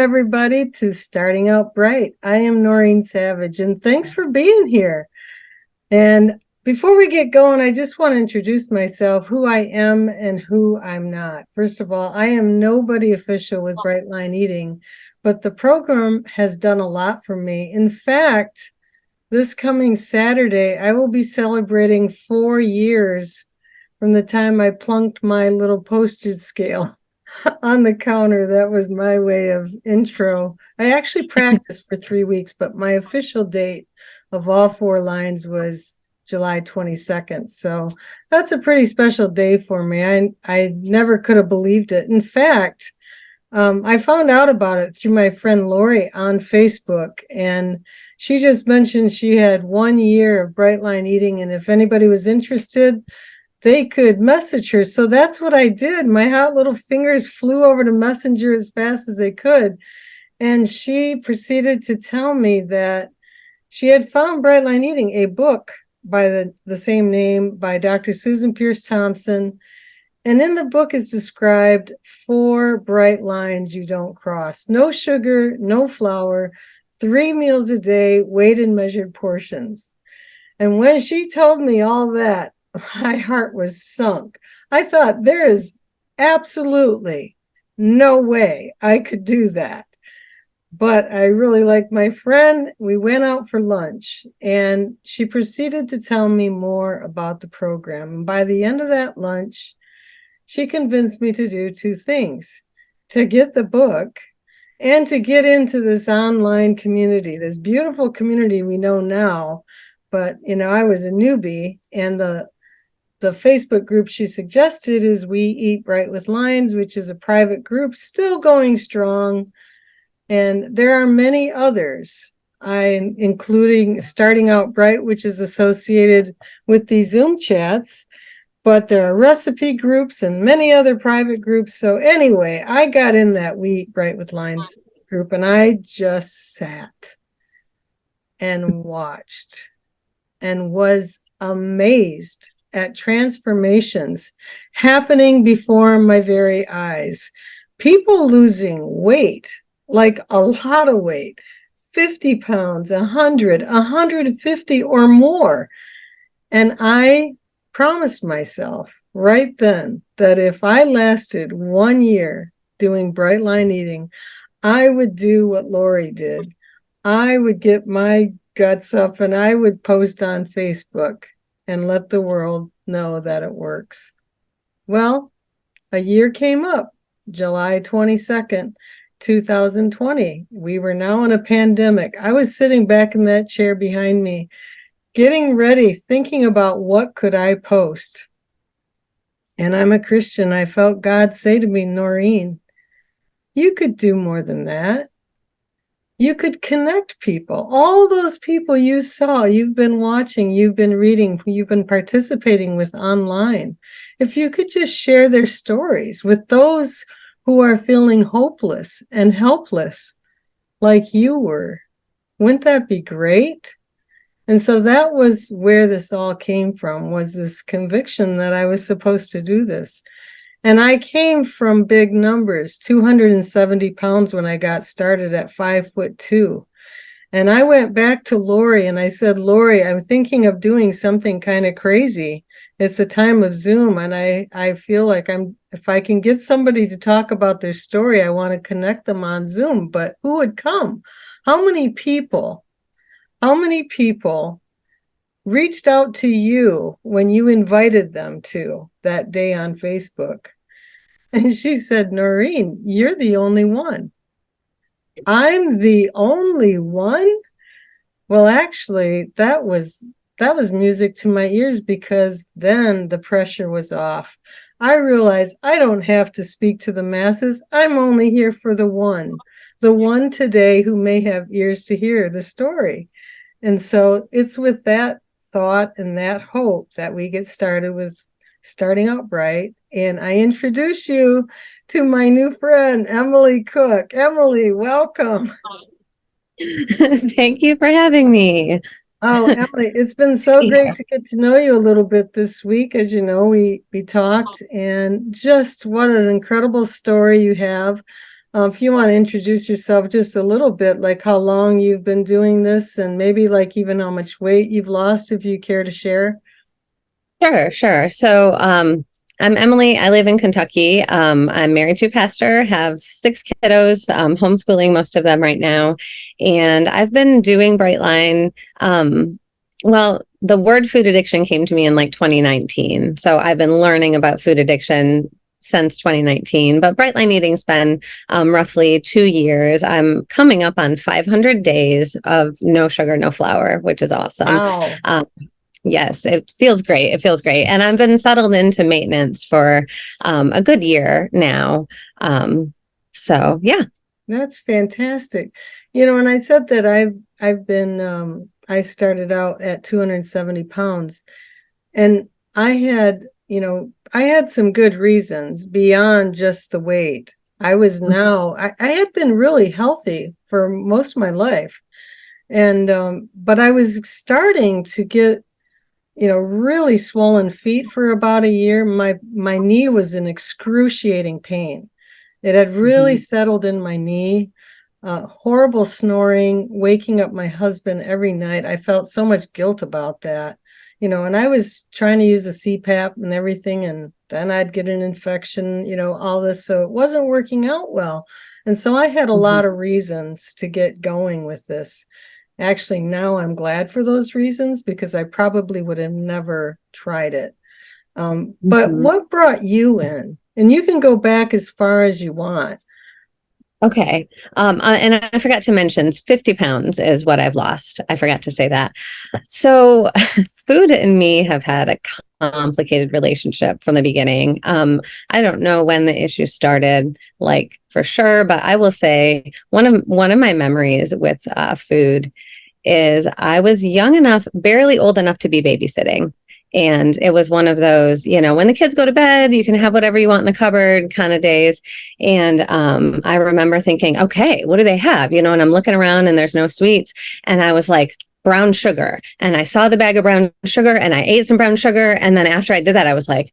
everybody, to Starting Out Bright. I am Noreen Savage, and thanks for being here. And before we get going, I just want to introduce myself, who I am and who I'm not. First of all, I am nobody official with Bright Line Eating, but the program has done a lot for me. In fact, this coming Saturday, I will be celebrating 4 years from the time I plunked my little postage scale on the counter. That was my way of intro. I actually practiced for 3 weeks, but my official date of all 4 lines was July 22nd. So that's a pretty special day for me. I never could have believed it. In fact, I found out about it through my friend Lori on Facebook, and she just mentioned she had 1 year of Bright Line Eating, and if anybody was interested, they could message her. So that's what I did. My hot little fingers flew over to Messenger as fast as they could. And she proceeded to tell me that she had found Bright Line Eating, a book by the same name by Dr. Susan Pierce Thompson. And in the book is described 4 bright lines you don't cross. No sugar, no flour, 3 meals a day, weighed and measured portions. And when she told me all that, my heart was sunk. I thought, there is absolutely no way I could do that. But I really liked my friend. We went out for lunch, and she proceeded to tell me more about the program. And by the end of that lunch, she convinced me to do 2 things: to get the book and to get into this online community, this beautiful community we know now. But, I was a newbie, and the Facebook group she suggested is We Eat Bright with Lines, which is a private group still going strong. And there are many others, including Starting Out Bright, which is associated with these Zoom chats. But there are recipe groups and many other private groups. So anyway, I got in that We Eat Bright with Lines group, and I just sat and watched and was amazed at transformations happening before my very eyes. People losing weight, like a lot of weight, 50 pounds, 100, 150 or more. And I promised myself right then that if I lasted 1 year doing Bright Line Eating, I would do what Lori did. I would get my guts up and I would post on Facebook and let the world know that it works. Well, a year came up, July 22nd, 2020. We were now in a pandemic. I was sitting back in that chair behind me, getting ready, thinking about what could I post. And I'm a Christian. I felt God say to me, Noreen, you could do more than that. You could connect people. All those people you saw, you've been watching, you've been reading, you've been participating with online. If you could just share their stories with those who are feeling hopeless and helpless like you were, wouldn't that be great? And so that was where this all came from, was this conviction that I was supposed to do this. And I came from big numbers, 270 pounds when I got started at 5'2". And I went back to Lori and I said, Lori, I'm thinking of doing something kind of crazy. It's the time of Zoom. And I feel like if I can get somebody to talk about their story, I want to connect them on Zoom. But who would come? How many people reached out to you when you invited them to that day on Facebook? And she said, Noreen, you're the only one. I'm the only one? Well, actually, that was music to my ears, because then the pressure was off. I realized I don't have to speak to the masses. I'm only here for the one today who may have ears to hear the story. And so it's with that thought and that hope that we get started with Starting Out Bright. And I introduce you to my new friend, Emily Cook. Emily, welcome. Thank you for having me. Oh, Emily, it's been so great to get to know you a little bit this week. As you know, we talked, and just what an incredible story you have. If you want to introduce yourself just a little bit, like how long you've been doing this and maybe like even how much weight you've lost, if you care to share. Sure, sure. So, I'm Emily. I live in Kentucky. I'm married to a pastor, have six kiddos, homeschooling most of them right now. And I've been doing Brightline. Well, the word food addiction came to me in like 2019. So I've been learning about food addiction since 2019, but Brightline Eating's been roughly 2 years. I'm coming up on 500 days of no sugar, no flour, which is awesome. Wow. Um, Yes, it feels great. It feels great. And I've been settled into maintenance for a good year now. So yeah. That's fantastic. And I said that I've been I started out at 270 pounds, and I had some good reasons beyond just the weight. I had been really healthy for most of my life. And but I was starting to get really swollen feet for about a year. My knee was in excruciating pain. It had really Mhm. settled in my knee. Horrible snoring, waking up my husband every night. I felt so much guilt about that. And I was trying to use a CPAP and everything, and then I'd get an infection, all this. So it wasn't working out well. And so I had a lot Mhm. of reasons to get going with this. Actually, now I'm glad for those reasons because I probably would have never tried it. But Mhm. what brought you in? And you can go back as far as you want. Okay. And I forgot to mention 50 pounds is what I've lost. I forgot to say that. So, food and me have had a complicated relationship from the beginning. I don't know when the issue started, like for sure, but I will say one of my memories with food is I was young enough, barely old enough to be babysitting. And it was one of those, when the kids go to bed, you can have whatever you want in the cupboard kind of days. And I remember thinking, okay, what do they have? And I'm looking around and there's no sweets. And I was like, brown sugar. And I saw the bag of brown sugar and I ate some brown sugar. And then after I did that, I was like,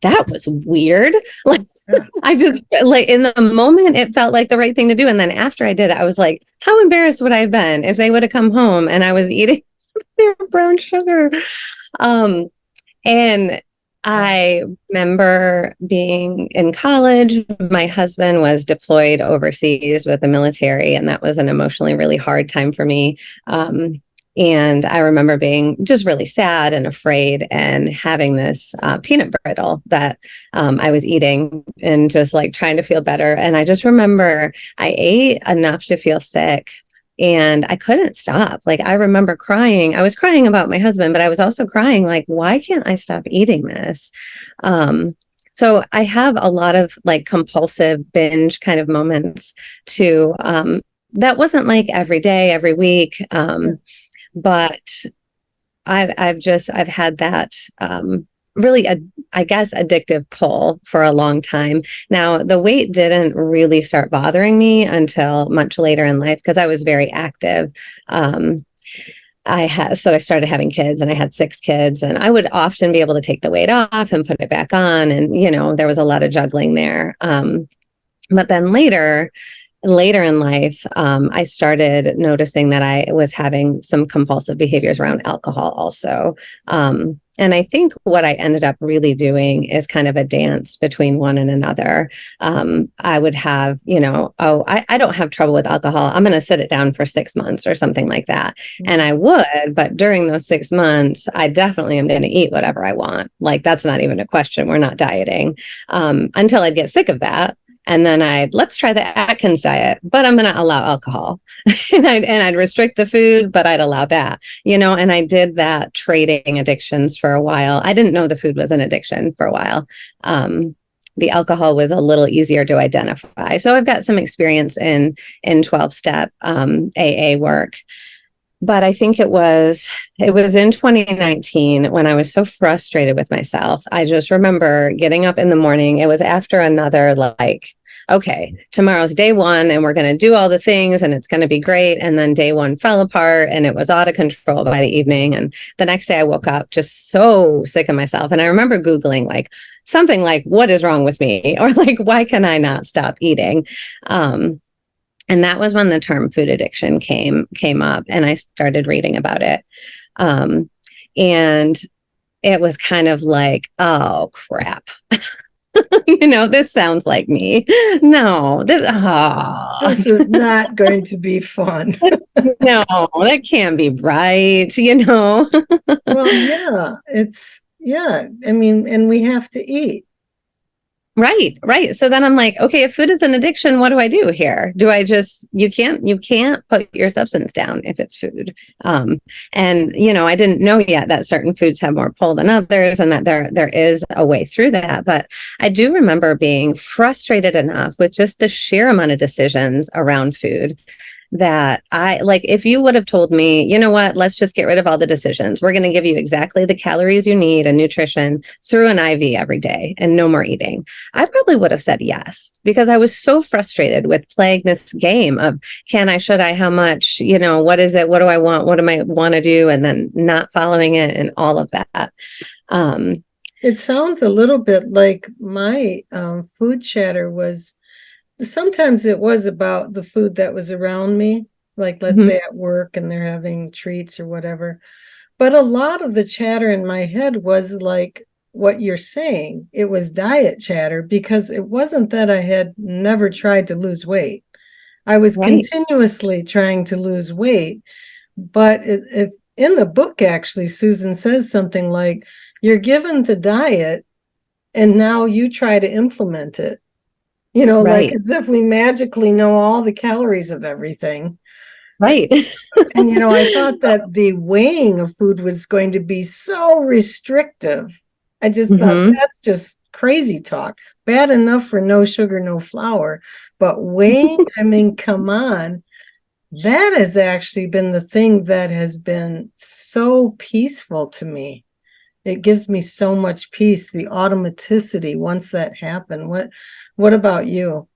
that was weird. Like, Yeah. I just like in the moment, it felt like the right thing to do. And then after I did it, I was like, how embarrassed would I have been if they would have come home and I was eating their brown sugar? Um, and I remember being in college. My husband was deployed overseas with the military, and that was an emotionally really hard time for me. And I remember being just really sad and afraid and having this peanut brittle that I was eating and just like trying to feel better. And I just remember I ate enough to feel sick and I couldn't stop. Like, I remember crying. I was crying about my husband, but I was also crying, like, why can't I stop eating this? Um, so I have a lot of like compulsive binge kind of moments too. That wasn't like every day, every week. But I've had that really, I guess, addictive pull for a long time. Now, the weight didn't really start bothering me until much later in life because I was very active. Um, so I started having kids and I had six kids and I would often be able to take the weight off and put it back on. And, there was a lot of juggling there. But then later in life, I started noticing that I was having some compulsive behaviors around alcohol also. And I think what I ended up really doing is kind of a dance between one and another. I would have, I don't have trouble with alcohol. I'm going to sit it down for 6 months or something like that. And I would, but during those 6 months, I definitely am going to eat whatever I want. Like, that's not even a question. We're not dieting until I'd get sick of that. And then let's try the Atkins diet, but I'm going to allow alcohol and I'd restrict the food, but I'd allow that, and I did that trading addictions for a while. I didn't know the food was an addiction for a while. The alcohol was a little easier to identify. So I've got some experience in 12-step AA work. but I think it was in 2019 when I was so frustrated with myself. I just remember getting up in the morning. It was after another, like, okay, tomorrow's day one and we're going to do all the things and it's going to be great. And then day one fell apart and it was out of control by the evening. And the next day I woke up just so sick of myself. And I remember Googling like something like, what is wrong with me? Or like, why can I not stop eating? And that was when the term food addiction came up, and I started reading about it. And it was kind of like, oh crap. This sounds like me. No, This is not going to be fun. no, that can't be right, Well, yeah, yeah, I mean, and we have to eat. Right, right. So then I'm like, okay, if food is an addiction, what do I do here? You can't put your substance down if it's food. And I didn't know yet that certain foods have more pull than others and that there is a way through that. But I do remember being frustrated enough with just the sheer amount of decisions around food that I like. If you would have told me, you know what, let's just get rid of all the decisions. We're going to give you exactly the calories you need and nutrition through an IV every day and no more eating, I probably would have said yes, because I was so frustrated with playing this game of can I, should I, how much, what is it? What do I want? What do I want to do? And then not following it and all of that. It sounds a little bit like my food chatter was. Sometimes it was about the food that was around me, like let's say at work and they're having treats or whatever. But a lot of the chatter in my head was like what you're saying. It was diet chatter because it wasn't that I had never tried to lose weight. I was Right. continuously trying to lose weight. But if in the book, actually, Susan says something like, you're given the diet and now you try to implement it. Like Right. as if we magically know all the calories of everything. Right. And I thought that the weighing of food was going to be so restrictive. I just thought that's just crazy talk. Bad enough for no sugar, no flour, but weighing, I mean, come on. That has actually been the thing that has been so peaceful to me. It gives me so much peace, the automaticity once that happened. What about you?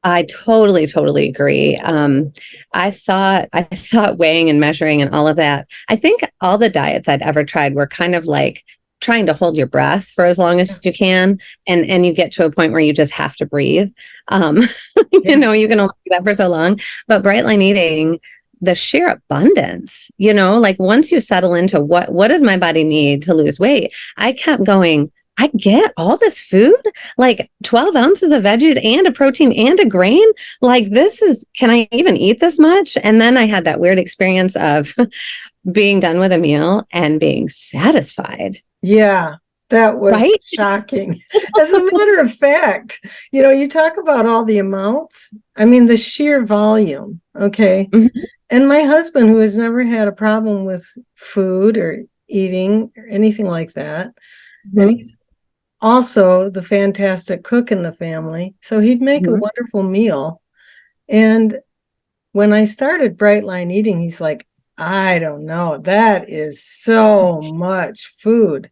I totally, totally agree. I thought weighing and measuring and all of that. I think all the diets I'd ever tried were kind of like trying to hold your breath for as long as you can, and you get to a point where you just have to breathe. Um, you can only do that for so long. But bright line eating, the sheer abundance, like once you settle into what does my body need to lose weight, I kept going. I get all this food, like 12 ounces of veggies and a protein and a grain. Like, can I even eat this much? And then I had that weird experience of being done with a meal and being satisfied. Yeah, that was Right? shocking. As a matter of fact, you talk about all the amounts. I mean, the sheer volume. Okay. Mhm. And my husband, who has never had a problem with food or eating or anything like that, and Mhm. he's also the fantastic cook in the family. So he'd make a Mhm. wonderful meal. And when I started Bright Line Eating, he's like, I don't know, that is so much food.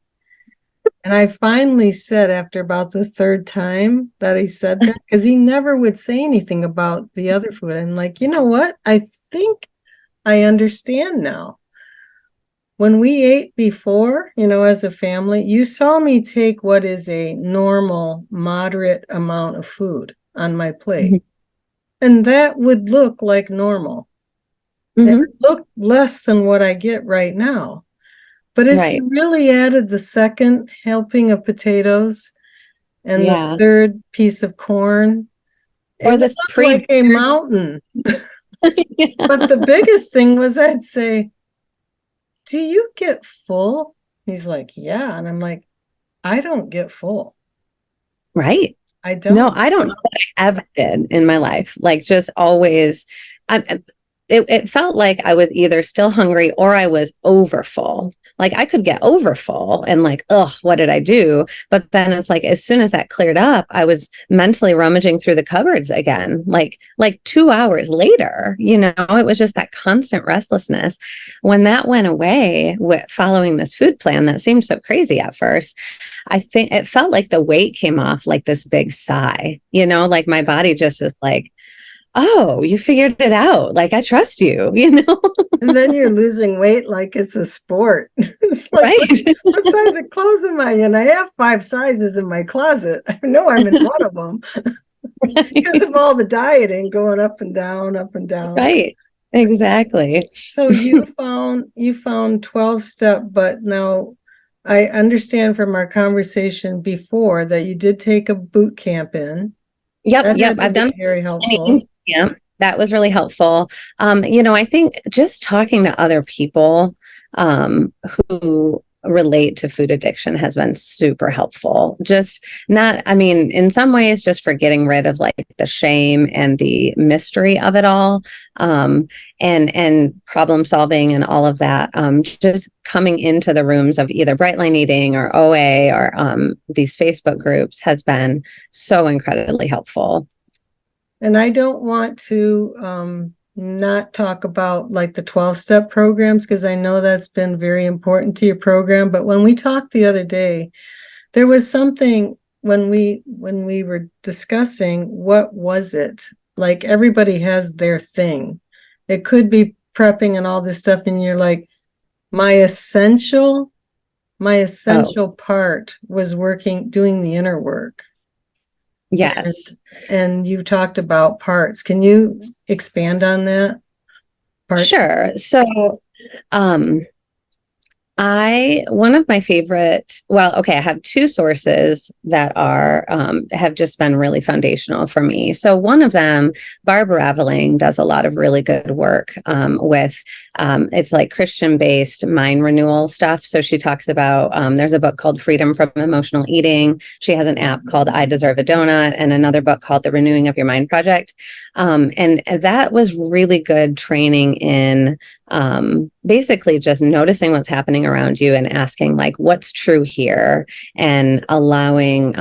And I finally said, after about the third time that he said that, because he never would say anything about the other food. I'm like, you know what? I think I understand now. When we ate before, as a family, you saw me take what is a normal, moderate amount of food on my plate. Mhm. And that would look like normal. It Mhm. would look less than what I get right now. But if Right. you really added the second helping of potatoes and the Yeah. third piece of corn, it Or would the look pre like a mountain. But the Yeah. biggest thing was I'd say, do you get full? He's like, yeah. And I'm like, I don't get full. Right. I No, don't. I don't know that I ever did in my life. Like, just always, it felt like I was either still hungry or I was over full. like I could get over full and like, oh, what did I do? But then it's like, as soon as that cleared up, I was mentally rummaging through the cupboards again, like 2 hours later, it was just that constant restlessness. When that went away with following this food plan that seemed so crazy at first, I think it felt like the weight came off like this big sigh, like my body just is like, oh, you figured it out. Like, I trust you, And then you're losing weight like it's a sport. It's like, right? what size of clothes am I in? I have 5 sizes in my closet. I know I'm in one of them because of all the dieting going up and down, up and down. Right. Exactly. So you found 12-step, but now I understand from our conversation before that you did take a boot camp in. Yep. That Yep. had to I've be done very helpful. training. Yeah. That was really helpful. I think just talking to other people who relate to food addiction has been super helpful. Just not, I mean, in some ways, just for getting rid of like the shame and the mystery of it all, and problem solving and all of that. Just coming into the rooms of either Bright Line Eating or OA or these Facebook groups has been so incredibly helpful. And I don't want to not talk about like the 12-step programs because I know that's been very important to your program. But when we talked the other day, there was something when we were discussing what was it? Like everybody has their thing. It could be prepping and all this stuff, and you're like, my essential, my Oh, essential part was doing the inner work. And yes. and you talked about parts. Can you expand on that? Parts. Sure. So, um, one of my favorite, well, okay, I have two sources that have just been really foundational for me. So one of them, Barbara Aveling, does a lot of really good work with, it's like Christian based mind renewal stuff. So she talks about, there's a book called Freedom from Emotional Eating. She has an app called I Deserve a Donut and another book called The Renewing of Your Mind Project. And that was really good training in basically just noticing what's happening around you and asking like what's true here, and allowing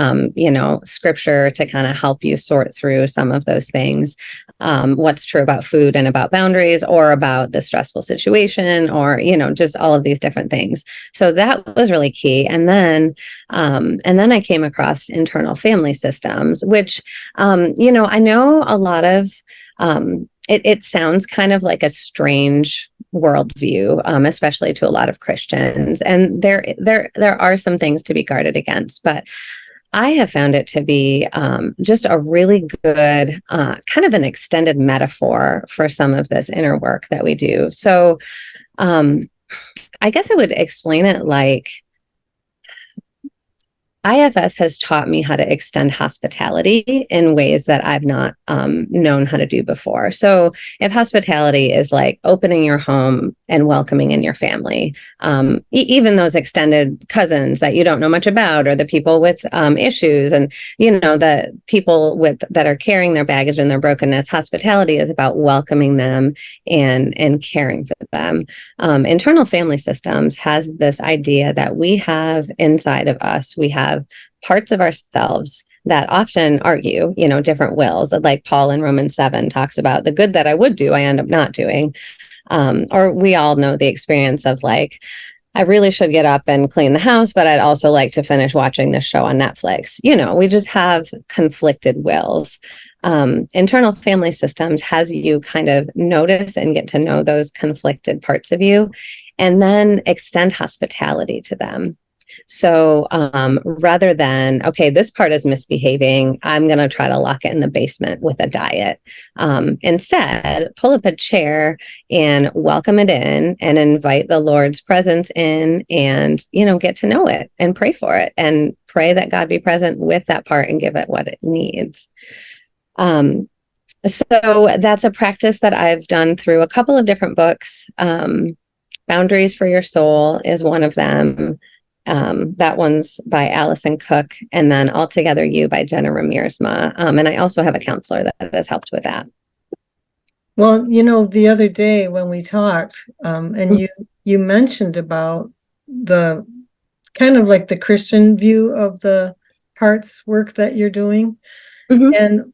scripture to kind of help you sort through some of those things, what's true about food and about boundaries or about the stressful situation, or just all of these different things. So that was really key. And then I came across internal family systems, which I know a lot of it sounds kind of like a strange worldview, especially to a lot of Christians. And there are some things to be guarded against, but I have found it to be just a really good kind of an extended metaphor for some of this inner work that we do. So I guess I would explain it like IFS has taught me how to extend hospitality in ways that I've not known how to do before. So, if hospitality is like opening your home and welcoming in your family, even those extended cousins that you don't know much about, or the people with issues, and the people that are carrying their baggage and their brokenness, hospitality is about welcoming them and caring for them. Internal family systems has this idea that we have inside of us, we have parts of ourselves that often argue, different wills. Like Paul in Romans 7 talks about the good that I would do, I end up not doing. Or we all know the experience of like, I really should get up and clean the house, but I'd also like to finish watching this show on Netflix. We just have conflicted wills. Internal family systems has you kind of notice and get to know those conflicted parts of you, and then extend hospitality to them. So rather than, okay, this part is misbehaving, I'm going to try to lock it in the basement with a diet. Instead, pull up a chair and welcome it in and invite the Lord's presence in, and, get to know it and pray for it and pray that God be present with that part and give it what it needs. So that's a practice that I've done through a couple of different books. Boundaries for Your Soul is one of them. That one's by Allison Cook, and then Altogether You by Jenna Ramiersma. And I also have a counselor that has helped with that. Well, the other day when we talked, and you mentioned about the kind of like the Christian view of the parts work that you're doing. Mhm. And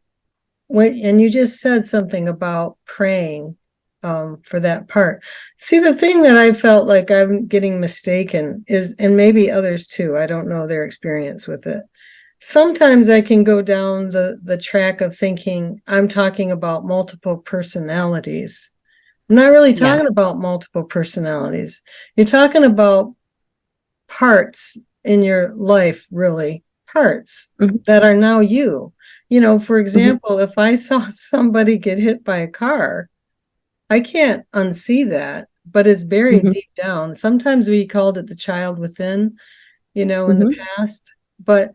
and you just said something about praying for that part. See, the thing that I felt like I'm getting mistaken is, and maybe others too, I don't know their experience with it. Sometimes I can go down the track of thinking I'm talking about multiple personalities. I'm not really Yeah. talking about multiple personalities. You're talking about parts in your life, really, parts Mhm. that are now you. For Mhm. example, if I saw somebody get hit by a car, I can't unsee that, but it's buried Mhm. deep down. Sometimes we called it the child within, in the Mhm. past. But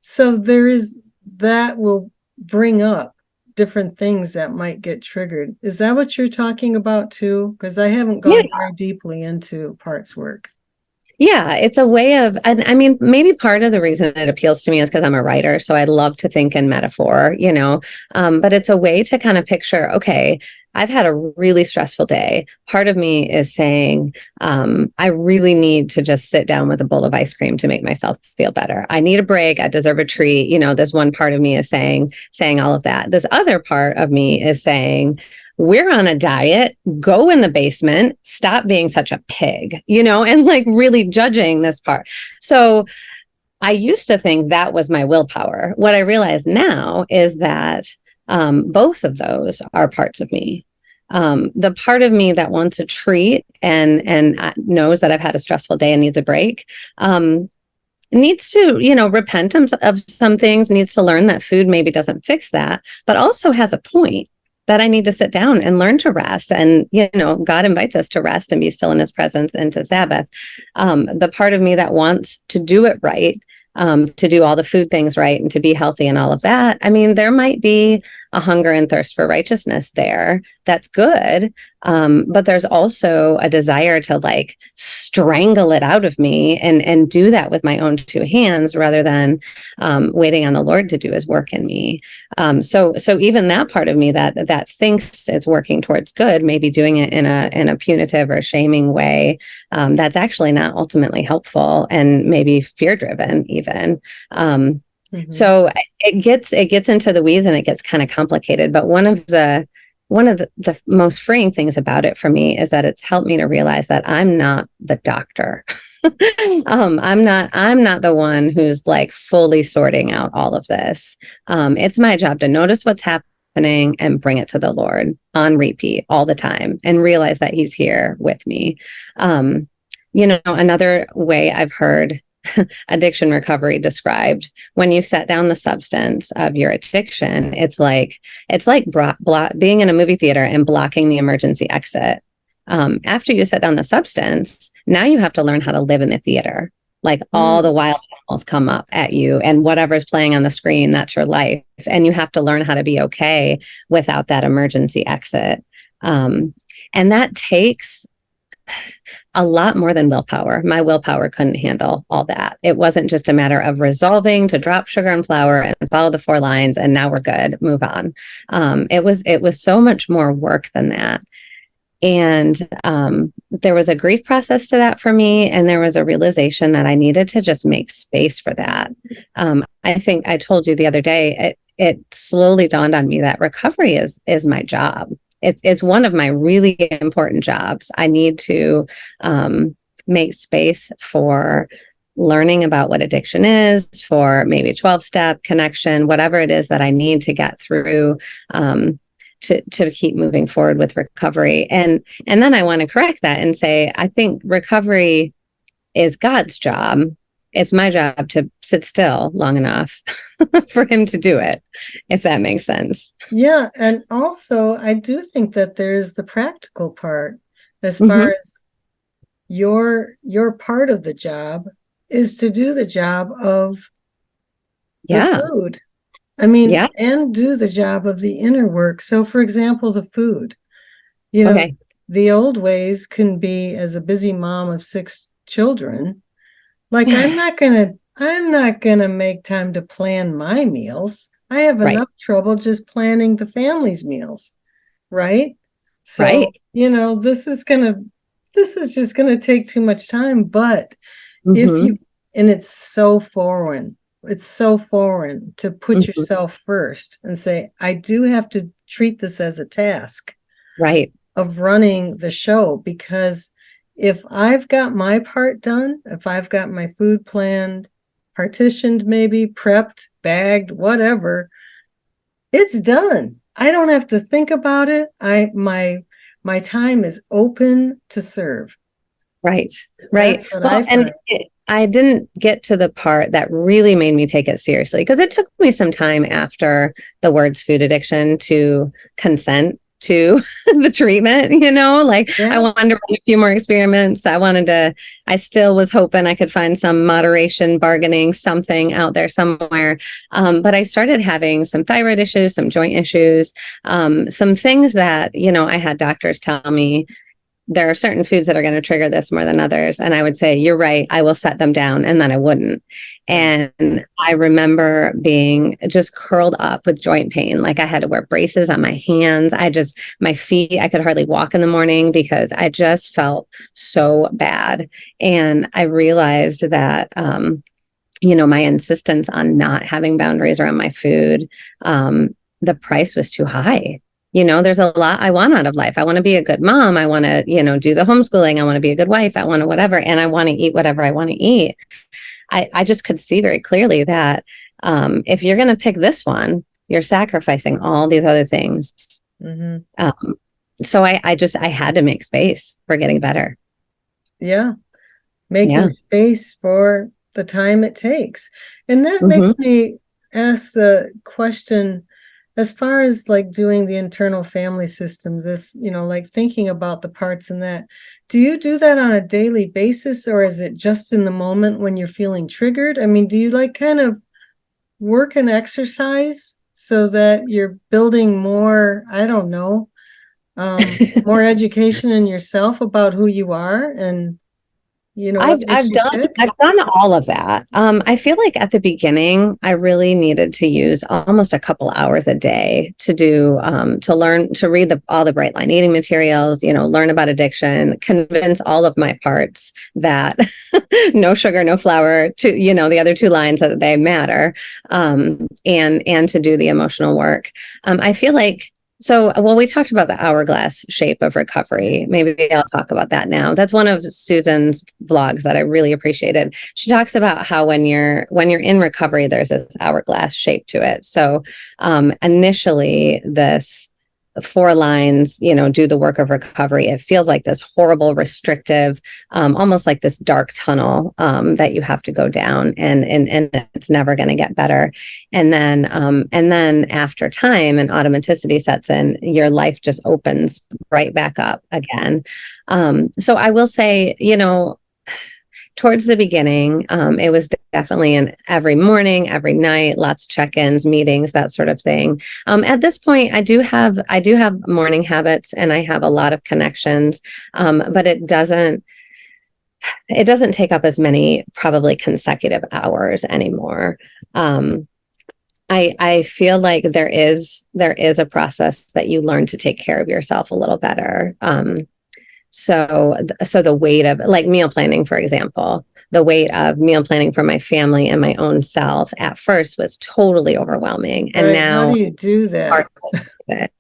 so there is that will bring up different things that might get triggered. Is that what you're talking about too? Because I haven't Yeah. gone very deeply into parts work. Yeah, it's a way of, and I mean, maybe part of the reason it appeals to me is because I'm a writer. So I love to think in metaphor, but it's a way to kind of picture, okay, I've had a really stressful day. Part of me is saying, I really need to just sit down with a bowl of ice cream to make myself feel better. I need a break. I deserve a treat. This one part of me is saying all of that. This other part of me is saying, we're on a diet, go in the basement, stop being such a pig, and like really judging this part. So I used to think that was my willpower. What I realize now is that both of those are parts of me. The part of me that wants a treat and knows that I've had a stressful day and needs a break, needs to repent of some things, needs to learn that food maybe doesn't fix that, but also has a point that I need to sit down and learn to rest. And God invites us to rest and be still in his presence and to Sabbath. The part of me that wants to do it right, to do all the food things right and to be healthy and all of that, I mean, there might be a hunger and thirst for righteousness there that's good. But there's also a desire to like strangle it out of me and do that with my own two hands rather than waiting on the Lord to do his work in me. So even that part of me that thinks it's working towards good, maybe doing it in a punitive or shaming way, that's actually not ultimately helpful and maybe fear driven even. So it gets into the weeds and it gets kind of complicated. But one of the most freeing things about it for me is that it's helped me to realize that I'm not the doctor. I'm not the one who's like fully sorting out all of this. It's my job to notice what's happening and bring it to the Lord on repeat all the time and realize that he's here with me. Another way I've heard addiction recovery described, when you set down the substance of your addiction, it's like being in a movie theater and blocking the emergency exit. After you set down the substance, now you have to learn how to live in the theater. Like all the wild animals come up at you, and whatever's playing on the screen, that's your life. And you have to learn how to be okay without that emergency exit. And that takes a lot more than willpower. My willpower couldn't handle all that. It wasn't just a matter of resolving to drop sugar and flour and follow the 4 lines and now we're good, move on. It was so much more work than that. And there was a grief process to that for me. And there was a realization that I needed to just make space for that. I think I told you the other day, it slowly dawned on me that recovery is my job. It's one of my really important jobs. I need to make space for learning about what addiction is, for maybe 12-step connection, whatever it is that I need to get through, to keep moving forward with recovery. And then I want to correct that and say, I think recovery is God's job. It's my job to sit still long enough for him to do it, if that makes sense. Yeah, and also I do think that there's the practical part as far Mm-hmm. as your part of the job is to do the job of the Yeah. food. I mean, Yeah. and do the job of the inner work. So for example, the food, you know, Okay. the old ways can be, as a busy mom of 6 children, like I'm not gonna make time to plan my meals. I have Right. enough trouble just planning the family's meals, right? Right. So, this is this is just going to take too much time. But if Mm-hmm. you, and it's so foreign, to put Mm-hmm. yourself first and say, I do have to treat this as a task Right. of running the show, because if I've got my part done, if I've got my food planned, partitioned, maybe prepped, bagged, whatever, it's done. I don't have to think about it. My time is open to serve. Right. Right. That's what Well, I and find. I didn't get to the part that really made me take it seriously because it took me some time after the words food addiction to consent to the treatment, like I Yeah. wanted to run a few more experiments. I still was hoping I could find some moderation, bargaining, something out there somewhere. But I started having some thyroid issues, some joint issues, some things that, I had doctors tell me, there are certain foods that are going to trigger this more than others. And I would say, you're right, I will set them down. And then I wouldn't. Right. And I remember being just curled up with joint pain. Like I had to wear braces on my hands. My feet, I could hardly walk in the morning because I just felt so bad. And I realized that, my insistence on not having boundaries around my food, the price was too high. There's a lot I want out of life. I want to be a good mom. I want to, do the homeschooling. I want to be a good wife. I want to whatever. And I want to eat whatever I want to eat. I just could see very clearly that if you're going to pick this one, you're sacrificing all these other things. Mm-hmm. So I had to make space for getting better. Yeah. Yeah. Making space for the time it takes. And that Mm-hmm. makes me ask the question, as far as like doing the internal family system, this, like thinking about the parts in that, do you do that on a daily basis, or is it just in the moment when you're feeling triggered? I mean, do you like kind of work and exercise so that you're building more, I don't know, more education in yourself about who you are and what I've makes I've you done tick? I've done all of that. I feel like at the beginning, I really needed to use almost a couple hours a day to do to learn to read all the Bright Line eating materials. Learn about addiction, convince all of my parts that no sugar, no flour. To the other two lines that they matter, and to do the emotional work. I feel like so, well, we talked about the hourglass shape of recovery. Maybe I'll talk about that now. That's one of Susan's vlogs that I really appreciated. She talks about how when you're in recovery, there's this hourglass shape to it. So, initially, this 4 lines, do the work of recovery. It feels like this horrible, restrictive, almost like this dark tunnel that you have to go down, and it's never going to get better. And then after time and automaticity sets in, your life just opens right back up again. So I will say, towards the beginning, it was definitely an every morning, every night, lots of check-ins, meetings, that sort of thing. At this point, I do have morning habits, and I have a lot of connections, but it doesn't take up as many probably consecutive hours anymore. I feel like there is a process that you learn to take care of yourself a little better. So the weight of like meal planning, for example, the weight of meal planning for my family and my own self at first was totally overwhelming. And Right. How now do you do that? part of it.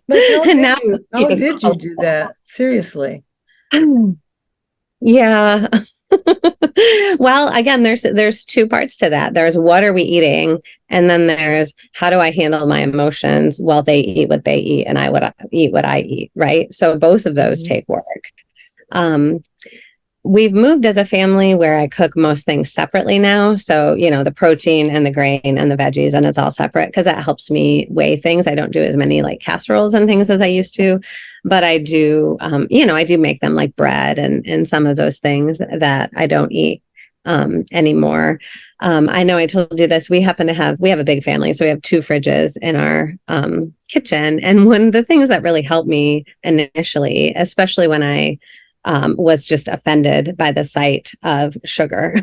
Like, And now how even did you do that? Seriously. yeah. Well, again, there's two parts to that. There's what are we eating, and then there's how do I handle my emotions while they eat what they eat and I would eat what I eat, right? So both of those Mhm. take work. Um, we've moved as a family where I cook most things separately now. So, the protein and the grain and the veggies, and it's all separate because that helps me weigh things. I don't do as many like casseroles and things as I used to, but I do, I do make them like bread and some of those things that I don't eat anymore. I know I told you this. We have a big family. So we have 2 fridges in our kitchen. And one of the things that really helped me initially, especially when I was just offended by the sight of sugar.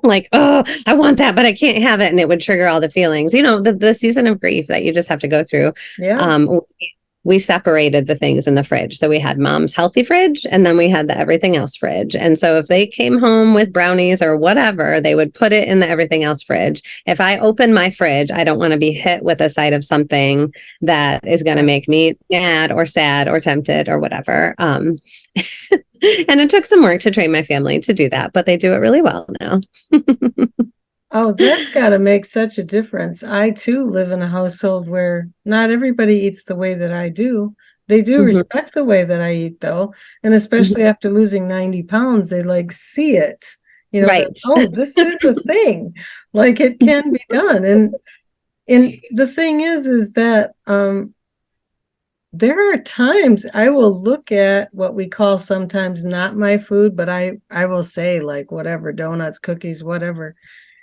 Like, oh, I want that, but I can't have it. And it would trigger all the feelings, the season of grief that you just have to go through. Yeah. Um, we separated the things in the fridge. So we had mom's healthy fridge and then we had the everything else fridge. And so if they came home with brownies or whatever, they would put it in the everything else fridge. If I open my fridge, I don't want to be hit with a sight of something that is going to make me mad or sad or tempted or whatever. And it took some work to train my family to do that, but they do it really well now. Oh, that's got to make such a difference. I too live in a household where not everybody eats the way that I do. They do respect the way that I eat, though. And especially after losing 90 pounds, they like see it, that, Right. oh, this is a thing. Like it can be done. And the thing is that there are times I will look at what we call sometimes not my food, but I will say like whatever, donuts, cookies, whatever.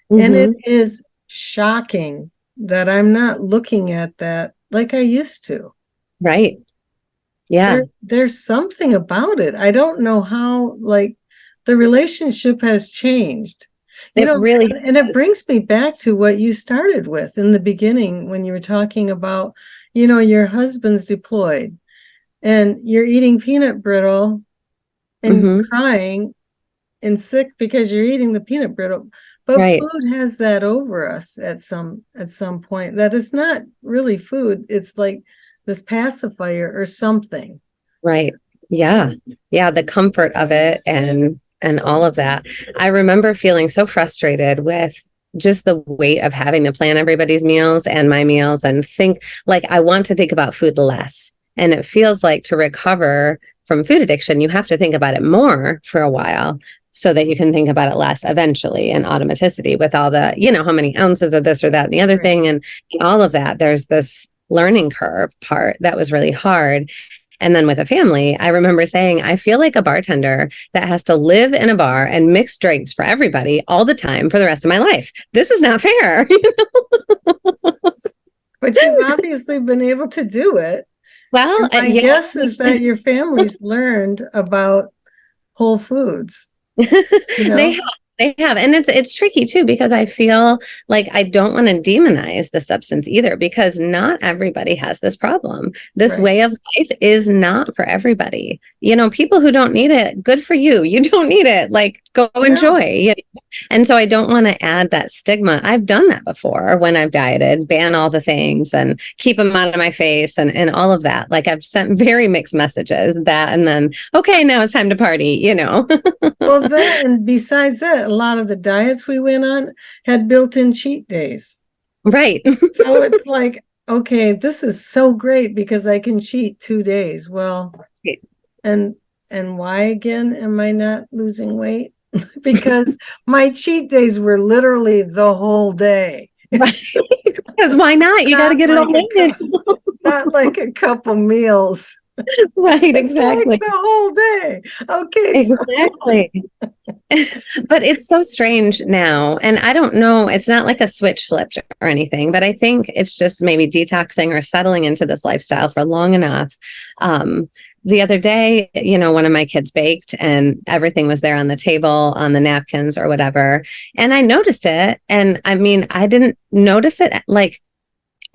And it is shocking that I'm not looking at that like I used to. Right. Yeah. There's something about it. I don't know how, like, the relationship has changed. It really, and it brings me back to what you started with in the beginning when you were talking about, your husband's deployed and you're eating peanut brittle and crying and sick because you're eating the peanut brittle. But right. food has that over us at some point, that it's not really food. It's like this pacifier or something. Right. Yeah. Yeah. The comfort of it and all of that. I remember feeling so frustrated with just the weight of having to plan everybody's meals and my meals and think like I want to think about food less. And it feels like to recover from food addiction, you have to think about it more for a while so that you can think about it less eventually in automaticity with all the, how many ounces of this or that and the other thing. And all of that, there's this learning curve part that was really hard. And then with a family, I remember saying, I feel like a bartender that has to live in a bar and mix drinks for everybody all the time for the rest of my life. This is not fair. But you've obviously been able to do it. Well, my guess is that your family's learned about Whole Foods. They have. And it's tricky too, because I feel like I don't want to demonize the substance either, because not everybody has this problem. This way of life is not for everybody. People who don't need it, good for you. You don't need it. Like go enjoy. And so I don't want to add that stigma. I've done that before when I've dieted, ban all the things and keep them out of my face and all of that. Like I've sent very mixed messages that, and then, okay, now it's time to party, Well, that, and besides that, a lot of the diets we went on had built-in cheat days. Right. So it's like, okay, this is so great because I can cheat 2 days. Well, and why again am I not losing weight? Because my cheat days were literally the whole day. Right. Because why not? You got to get it all in. Not like a couple meals. Right, exactly. Like the whole day. Okay. Exactly. But it's so strange now. And I don't know, it's not like a switch flipped or anything, but I think it's just maybe detoxing or settling into this lifestyle for long enough. The other day, one of my kids baked and everything was there on the table, on the napkins or whatever. And I noticed it. And I mean, I didn't notice it like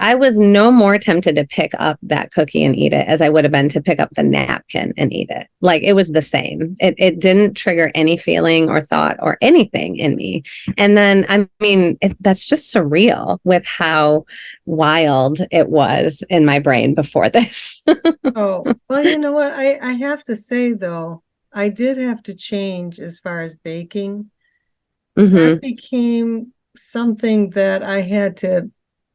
I was no more tempted to pick up that cookie and eat it as I would have been to pick up the napkin and eat it. Like it was the same. It didn't trigger any feeling or thought or anything in me. And then, I mean, that's just surreal with how wild it was in my brain before this. Oh, well, you know what? I have to say, though, I did have to change as far as baking. That became something that I had to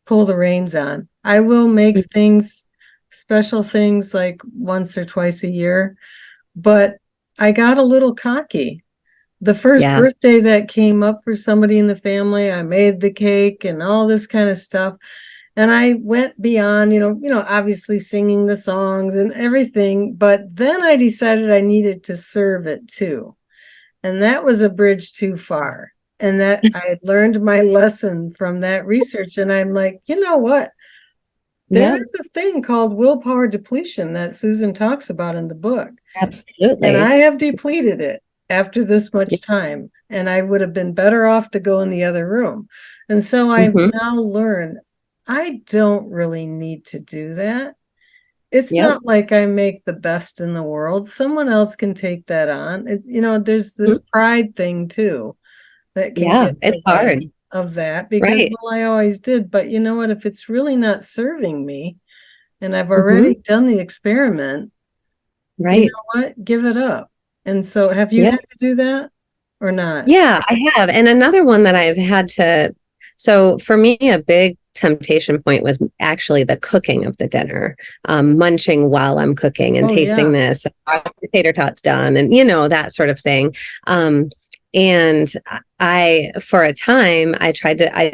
pull the reins on. I will make things, special things like once or twice a year, but I got a little cocky. The first birthday that came up for somebody in the family, I made the cake and all this kind of stuff. And I went beyond, obviously singing the songs and everything, but then I decided I needed to serve it too. And that was a bridge too far. And that I had learned my lesson from that research. And I'm like, you know what? There is a thing called willpower depletion that Susan talks about in the book. Absolutely. And I have depleted it after this much time. And I would have been better off to go in the other room. And so I've now learned I don't really need to do that. it's Yep. not like I make the best in the world. Someone else can take that on. There's this pride thing too that can Yeah, get in it's the way hard. of that because, Right. well, I always did. But you know what? If it's really not serving me and I've Hmm. already done the experiment, you Right. know what? Give it up. And so have you Yeah. had to do that or not? Yeah, I have. And another one that I've had to, so for me, a big temptation point was actually the cooking of the dinner, munching while I'm cooking and Oh, tasting yeah. this, the tater tots done, and that sort of thing. Um, and for a time, I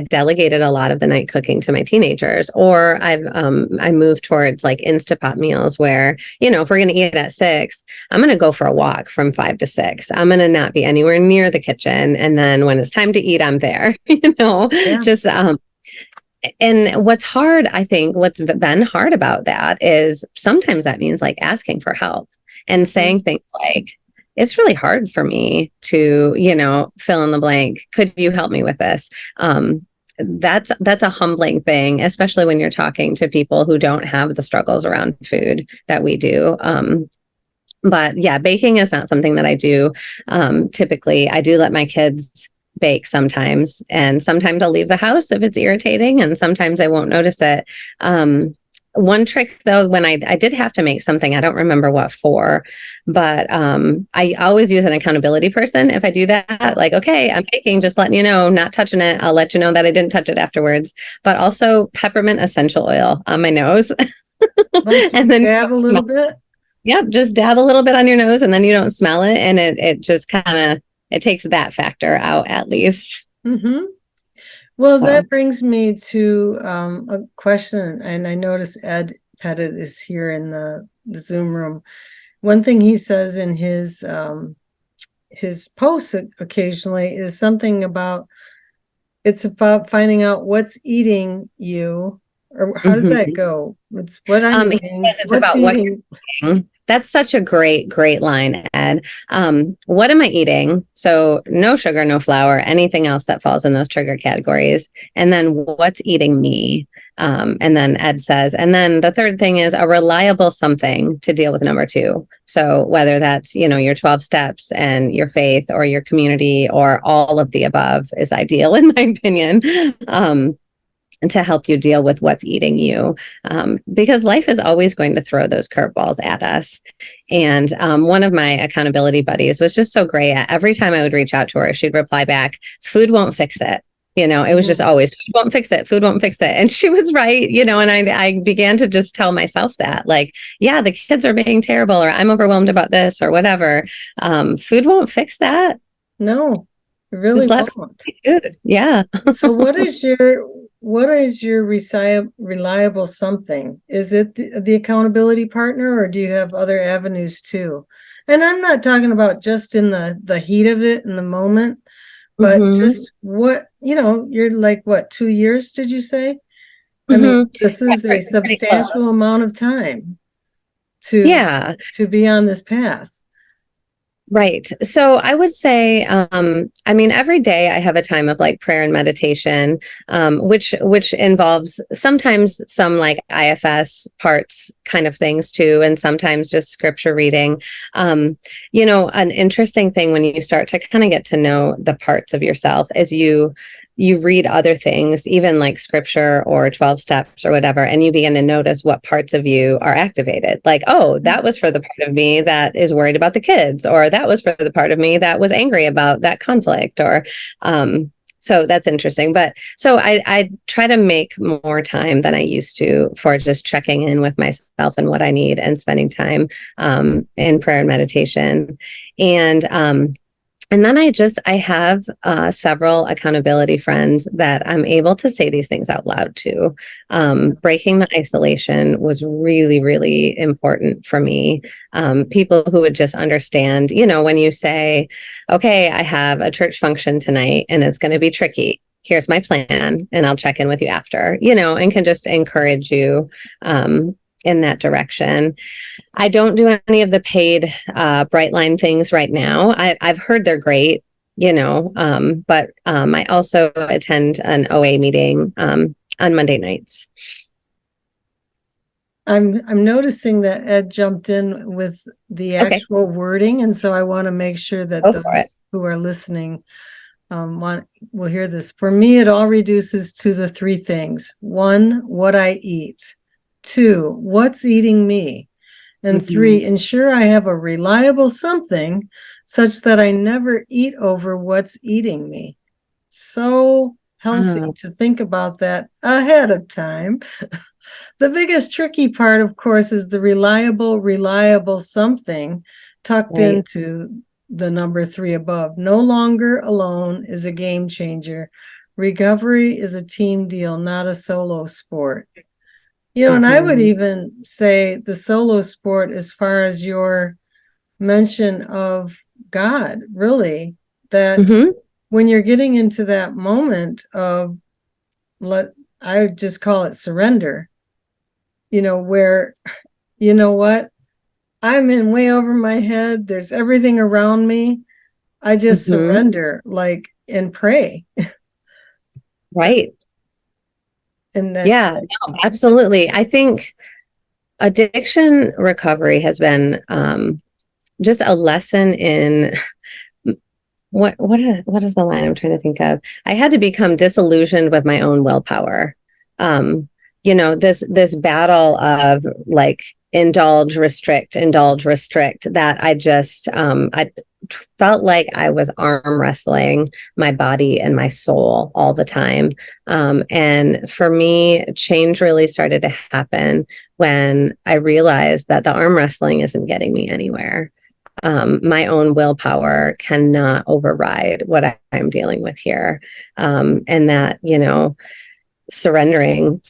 delegated a lot of the night cooking to my teenagers, or I moved towards like Instapot meals where, if we're going to eat at 6, I'm going to go for a walk from 5 to 6. I'm going to not be anywhere near the kitchen. And then when it's time to eat, I'm there, Yeah. just, and what's hard, I think what's been hard about that is sometimes that means like asking for help and saying things like, it's really hard for me to, fill in the blank. Could you help me with this? That's a humbling thing, especially when you're talking to people who don't have the struggles around food that we do. But yeah, baking is not something that I do. Typically, I do let my kids bake sometimes, and sometimes I'll leave the house if it's irritating, and sometimes I won't notice it. One trick though, when I did have to make something, I don't remember what for, but I always use an accountability person if I do that. Like, okay, I'm baking, just letting you know, not touching it. I'll let you know that I didn't touch it afterwards. But also peppermint essential oil on my nose, Like and just then dab a little bit. yep, just dab a little bit on your nose and then you don't smell it, and it just kind of it takes that factor out at least. Mm-hmm. Well, So, that brings me to a question, and I notice Ed Pettit is here in the Zoom room. One thing he says in his posts occasionally is something about it's about finding out what's eating you, or how does that mhm. go? It's what I'm He eating, says it's what's about what eating. you're eating. That's such a great line, Ed. What am I eating? So no sugar, no flour, anything else that falls in those trigger categories. And then what's eating me? And then Ed says, and then the third thing is a reliable something to deal with number 2. So whether that's, your 12 steps and your faith or your community or all of the above is ideal in my opinion. And to help you deal with what's eating you, because life is always going to throw those curveballs at us. And one of my accountability buddies was just so great. Every time I would reach out to her, she'd reply back, food won't fix it. It was just always food won't fix it, food won't fix it. And she was right, and I began to just tell myself that, like, yeah, the kids are being terrible, or I'm overwhelmed about this, or whatever. Food won't fix that. No, it really Just let won't. food. Yeah. So what is your reliable something? Is it the accountability partner, or do you have other avenues too? And I'm not talking about just in the heat of it in the moment, but Mm-hmm. just you're like what, 2 years, did you say? I mean, Mm-hmm. this is a Pretty close. substantial amount of time to Yeah, to be on this path. right. So I would say, I mean, every day I have a time of like prayer and meditation, which involves sometimes some like IFS parts kind of things too, and sometimes just scripture reading. An interesting thing when you start to kind of get to know the parts of yourself is you read other things, even like scripture or 12 steps or whatever, and you begin to notice what parts of you are activated. Like, oh, that was for the part of me that is worried about the kids, or that was for the part of me that was angry about that conflict, or, so that's interesting. But so I try to make more time than I used to for just checking in with myself and what I need and spending time in prayer and meditation. And and then I have several accountability friends that I'm able to say these things out loud to. Breaking the isolation was really, really important for me. People who would just understand, when you say, okay, I have a church function tonight and it's going to be tricky. Here's my plan, and I'll check in with you after, and can just encourage you in that direction. I don't do any of the paid Brightline things right now. I've heard they're great, but I also attend an OA meeting on Monday nights. I'm noticing that Ed jumped in with the Okay, actual wording, and so I want to make sure that go for it. those who are listening will hear this. For me, it all reduces to the three things. One, what I eat. Two, what's eating me. And three, ensure I have a reliable something such that I never eat over what's eating me. So healthy to think about that ahead of time. The biggest tricky part, of course, is the reliable something tucked Right. into the number three above. No longer alone is a game changer. Recovery is a team deal, not a solo sport. And I would even say the solo sport, as far as your mention of God, really, that when you're getting into that moment of, I would just call it surrender, where, you know what, I'm in way over my head. There's everything around me. I just surrender, like, and pray. Right. And that, Yeah, no, absolutely. I think addiction recovery has been just a lesson in what is the line I'm trying to think of? I had to become disillusioned with my own willpower. This battle of like indulge, restrict, that I just I felt like I was arm wrestling my body and my soul all the time. And for me, change really started to happen when I realized that the arm wrestling isn't getting me anywhere. My own willpower cannot override what I'm dealing with here. And that, surrendering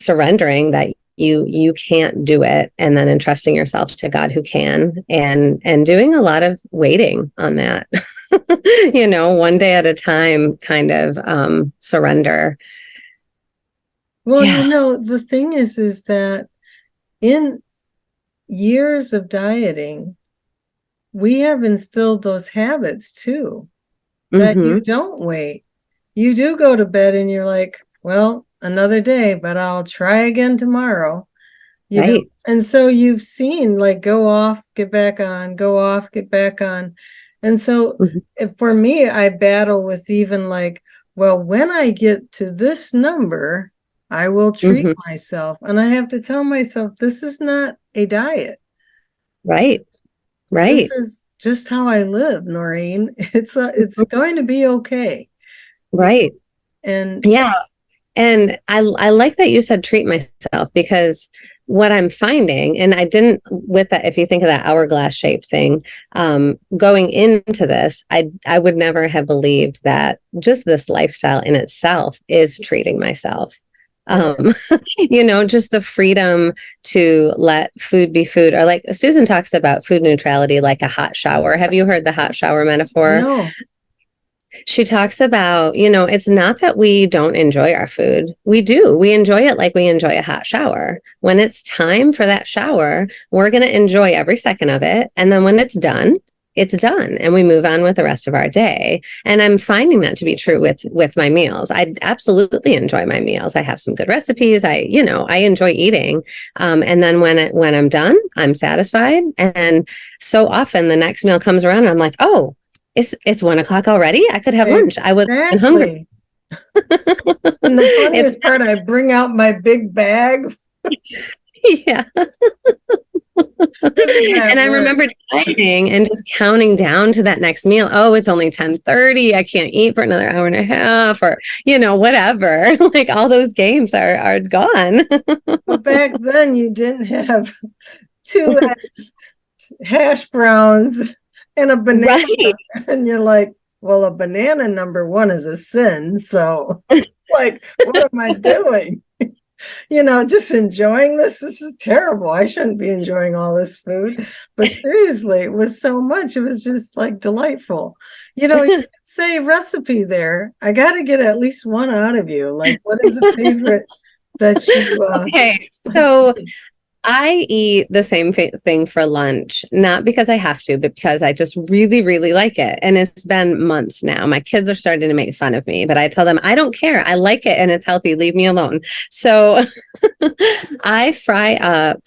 that you can't do it, and then entrusting yourself to God who can, and doing a lot of waiting on that. One day at a time kind of surrender. well, Yeah. the thing is that in years of dieting, we have instilled those habits too, that you don't wait. You do go to bed and you're like, well, another day, but I'll try again tomorrow. Right. And so you've seen, like, go off, get back on, go off, get back on. And so for me, I battle with even like, well, when I get to this number, I will treat myself. And I have to tell myself, this is not a diet. Right. This Right. is just how I live, Noreen. It's going to be okay. Right. And Yeah. And I like that you said treat myself, because what I'm finding, and I didn't, with that, if you think of that hourglass shape thing, going into this, I would never have believed that just this lifestyle in itself is treating myself. Just the freedom to let food be food, or like Susan talks about food neutrality, like a hot shower. Have you heard the hot shower metaphor? no, She talks about, it's not that we don't enjoy our food. We do. We enjoy it like we enjoy a hot shower. When it's time for that shower, we're going to enjoy every second of it. And then when it's done, and we move on with the rest of our day. And I'm finding that to be true with my meals. I absolutely enjoy my meals. I have some good recipes. I enjoy eating. And then when I'm done, I'm satisfied. And so often the next meal comes around and I'm like, oh, it's 1 o'clock already. I could have lunch. I was hungry. And the funniest part, I bring out my big bag. Yeah. And I remember dieting and just counting down to that next meal. Oh, it's only 10:30. I can't eat for another hour and a half, or whatever. Like all those games are gone. But back then you didn't have 2 eggs, hash browns, and a banana. Right. And you're like, well, a banana number one is a sin. So like, what am I doing? Just enjoying this. This is terrible. I shouldn't be enjoying all this food. But seriously, it was so much. It was just like delightful. You could say recipe there. I got to get at least one out of you. Like, what is a favorite that you Okay. So I eat the same thing for lunch, not because I have to, but because I just really, really like it. And it's been months now. My kids are starting to make fun of me, but I tell them, I don't care. I like it and it's healthy. Leave me alone. So I fry up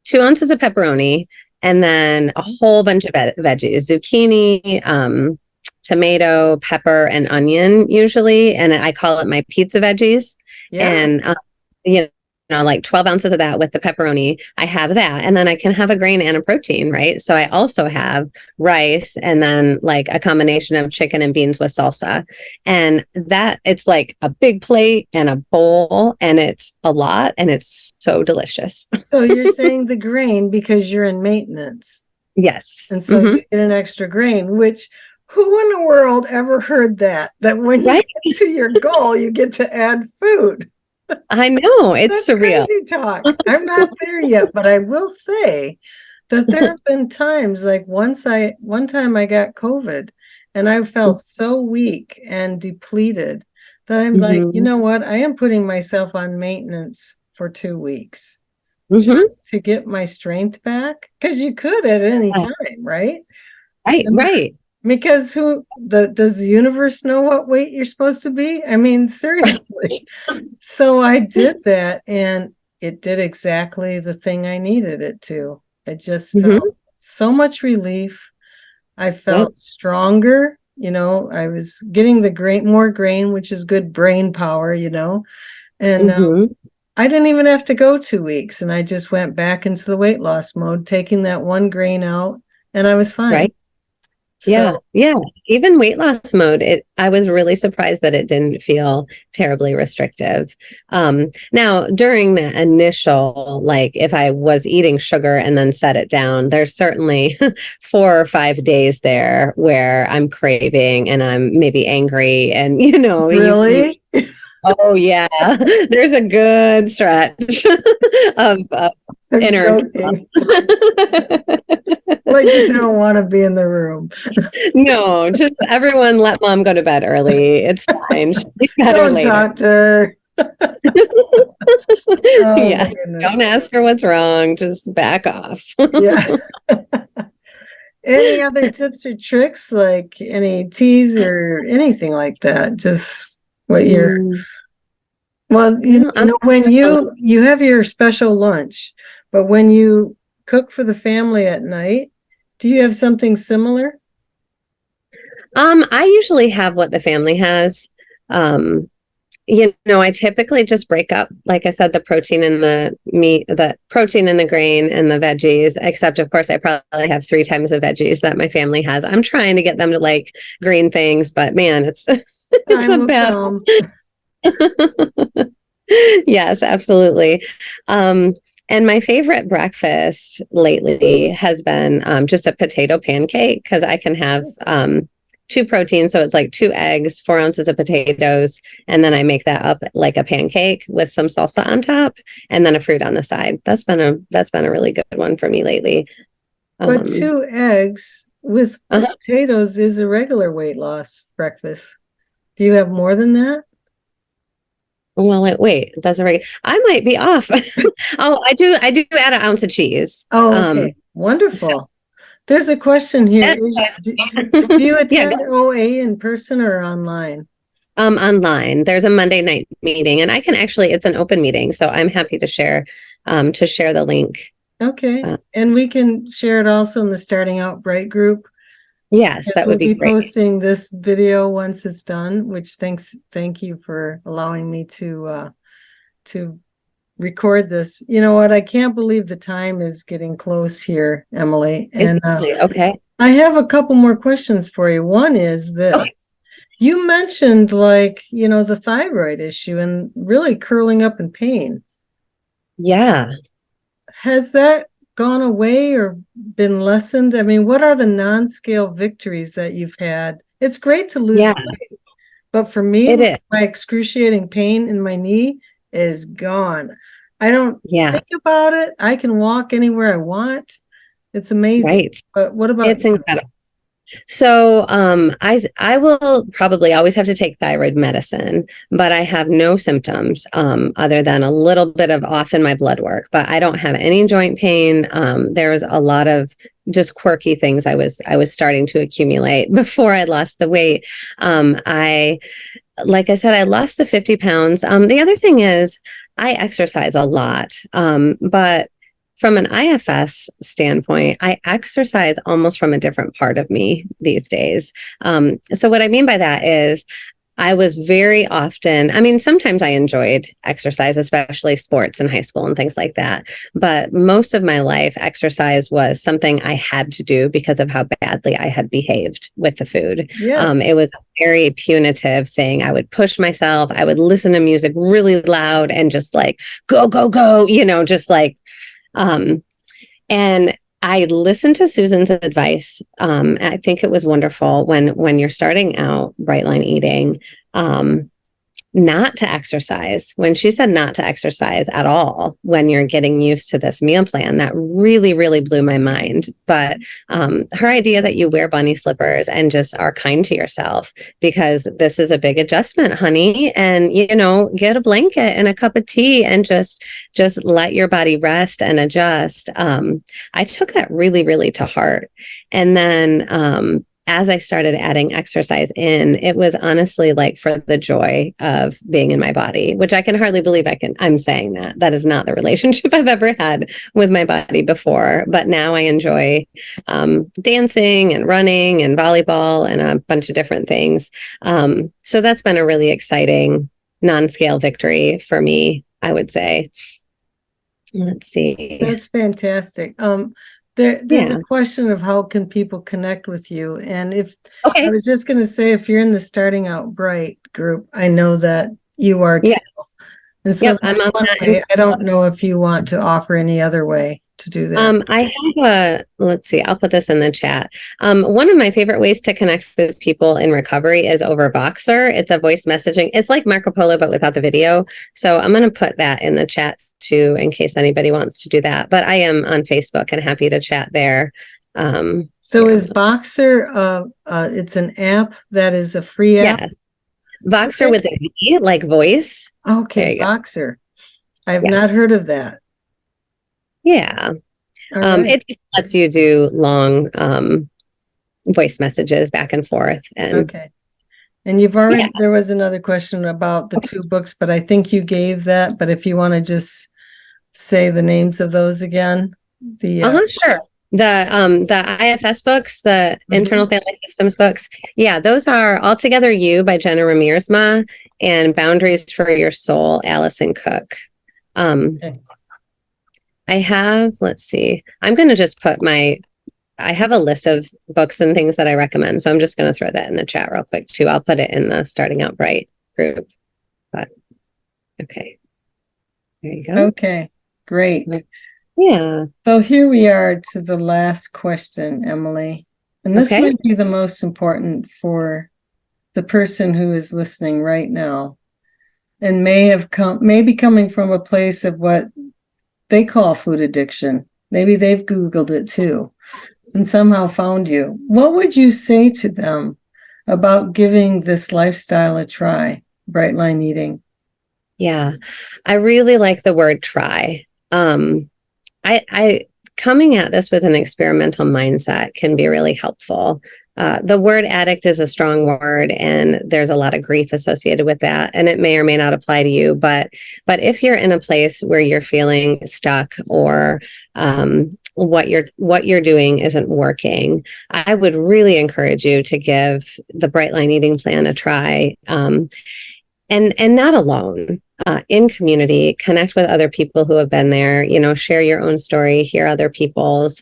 2 ounces of pepperoni, and then a whole bunch of veggies, zucchini, tomato, pepper, and onion usually. And I call it my pizza veggies. Yeah. And, you like 12 ounces of that with the pepperoni. I have that. And then I can have a grain and a protein, right? So I also have rice and then like a combination of chicken and beans with salsa. And that it's like a big plate and a bowl, and it's a lot, and it's so delicious. So you're saying the grain because you're in maintenance. Yes. And so you get an extra grain, which who in the world ever heard that? That when you Right? get to your goal, you get to add food. I know, it's That's surreal. crazy talk. I'm not there yet, but I will say that there have been times like one time I got COVID and I felt so weak and depleted that I'm like, you know what? I am putting myself on maintenance for 2 weeks just to get my strength back. Because you could at any time, right? Right, right. Because does the universe know what weight you're supposed to be? I mean, seriously. So I did that and it did exactly the thing I needed it to. I just felt so much relief. I felt stronger. I was getting more grain, which is good brain power, and I didn't even have to go 2 weeks. And I just went back into the weight loss mode, taking that one grain out, and I was fine. Right. Yeah. So, yeah. Even weight loss mode, I was really surprised that it didn't feel terribly restrictive. Now during the initial, like if I was eating sugar and then set it down, there's certainly 4 or 5 days there where I'm craving and I'm maybe angry and, really. Oh yeah, there's a good stretch of inner. Like you don't want to be in the room. No, just everyone let mom go to bed early. It's fine. She'll be better don't later. Talk to her. Yeah, don't ask her what's wrong. Just back off. Yeah. Any other tips or tricks, like any teas or anything like that? Just what you're. Well, when you have your special lunch, but when you cook for the family at night, do you have something similar? I usually have what the family has. I typically just break up, like I said, the protein and the meat, the protein and the grain and the veggies, except of course I probably have 3 times the veggies that my family has. I'm trying to get them to like green things, but man, it's a battle. Yes, absolutely. And my favorite breakfast lately has been just a potato pancake because I can have 2 proteins. So it's like 2 eggs, 4 ounces of potatoes. And then I make that up like a pancake with some salsa on top and then a fruit on the side. That's been a really good one for me lately. But 2 eggs with potatoes is a regular weight loss breakfast. Do you have more than that? Well, wait, that's right. I might be off. Oh, I do add an ounce of cheese. Oh, okay. Wonderful. There's a question here. Do you attend OA in person or online? Online. There's a Monday night meeting, and I can actually, it's an open meeting, so I'm happy to share the link. Okay. And we can share it also in the Starting Out Bright group. Yes, that would be great. We'll be posting this video once it's done, which thank you for allowing me to record this. You know what? I can't believe the time is getting close here, Emily. And okay. I have a couple more questions for you. One is this. Okay. You mentioned the thyroid issue and really curling up in pain. Yeah. Has that gone away or been lessened? I mean, what are the non-scale victories that you've had? It's great to lose weight, but for me, my excruciating pain in my knee is gone. I don't think about it. I can walk anywhere I want. It's amazing. Right. But what about it's incredible. So I will probably always have to take thyroid medicine, but I have no symptoms other than a little bit of off in my blood work, but I don't have any joint pain. There was a lot of just quirky things I was starting to accumulate before I lost the weight. Like I said, I lost the 50 pounds. The other thing is I exercise a lot, but from an IFS standpoint, I exercise almost from a different part of me these days. So what I mean by that is I was very often, I mean, sometimes I enjoyed exercise, especially sports in high school and things like that. But most of my life, exercise was something I had to do because of how badly I had behaved with the food. Yes. It was a very punitive thing. I would push myself, I would listen to music really loud and just like, go, go, go, just like, um, and I listened to Susan's advice. I think it was wonderful when you're starting out bright line eating, not to exercise. When she said not to exercise at all, when you're getting used to this meal plan, that really, really blew my mind. But her idea that you wear bunny slippers and just are kind to yourself, because this is a big adjustment, honey, and get a blanket and a cup of tea and just let your body rest and adjust. I took that really, really to heart. And then as I started adding exercise in, it was honestly like for the joy of being in my body, which I can hardly believe I'm saying that. That is not the relationship I've ever had with my body before. But now I enjoy dancing and running and volleyball and a bunch of different things. So that's been a really exciting non-scale victory for me, I would say. Let's see. That's fantastic. There's a question of how can people connect with you? And I Okay. was just going to say, if you're in the Starting Out Bright group, I know that you are too. Yeah. And so I'm that's on one that. way. I don't know if you want to offer any other way to do that. I have let's see, I'll put this in the chat. One of my favorite ways to connect with people in recovery is over Voxer. It's a voice messaging. It's like Marco Polo, but without the video. So I'm going to put that in the chat too, in case anybody wants to do that. But I am on Facebook and happy to chat there. So is Voxer, it's an app that is a free app? Yes. Voxer Okay. with a V, like voice. Okay, Voxer. I've Yes. not heard of that. Yeah. All right. It just lets you do long voice messages back and forth. And okay. And there was another question about the two books, but I think you gave that. But if you want to just say the names of those again, sure. The IFS books, the Internal Family Systems books. Yeah, those are Altogether You by Jenna Ramirsma and Boundaries for Your Soul, Allison Cook. Okay. I have, let's see, I'm going to just put I have a list of books and things that I recommend. So I'm just going to throw that in the chat real quick too. I'll put it in the Starting Out Bright group. But okay. There you go. Okay, great. Yeah. So here we are to the last question, Emily. And this might be the most important for the person who is listening right now and may be coming from a place of what they call food addiction. Maybe they've Googled it too and somehow found you. What would you say to them about giving this lifestyle a try, bright line eating? Yeah, I really like the word try. I coming at this with an experimental mindset can be really helpful. The word addict is a strong word, and there's a lot of grief associated with that, and it may or may not apply to you. But if you're in a place where you're feeling stuck or what you're doing isn't working, I would really encourage you to give the Bright Line Eating Plan a try, and not alone. In community, connect with other people who have been there, share your own story, hear other people's,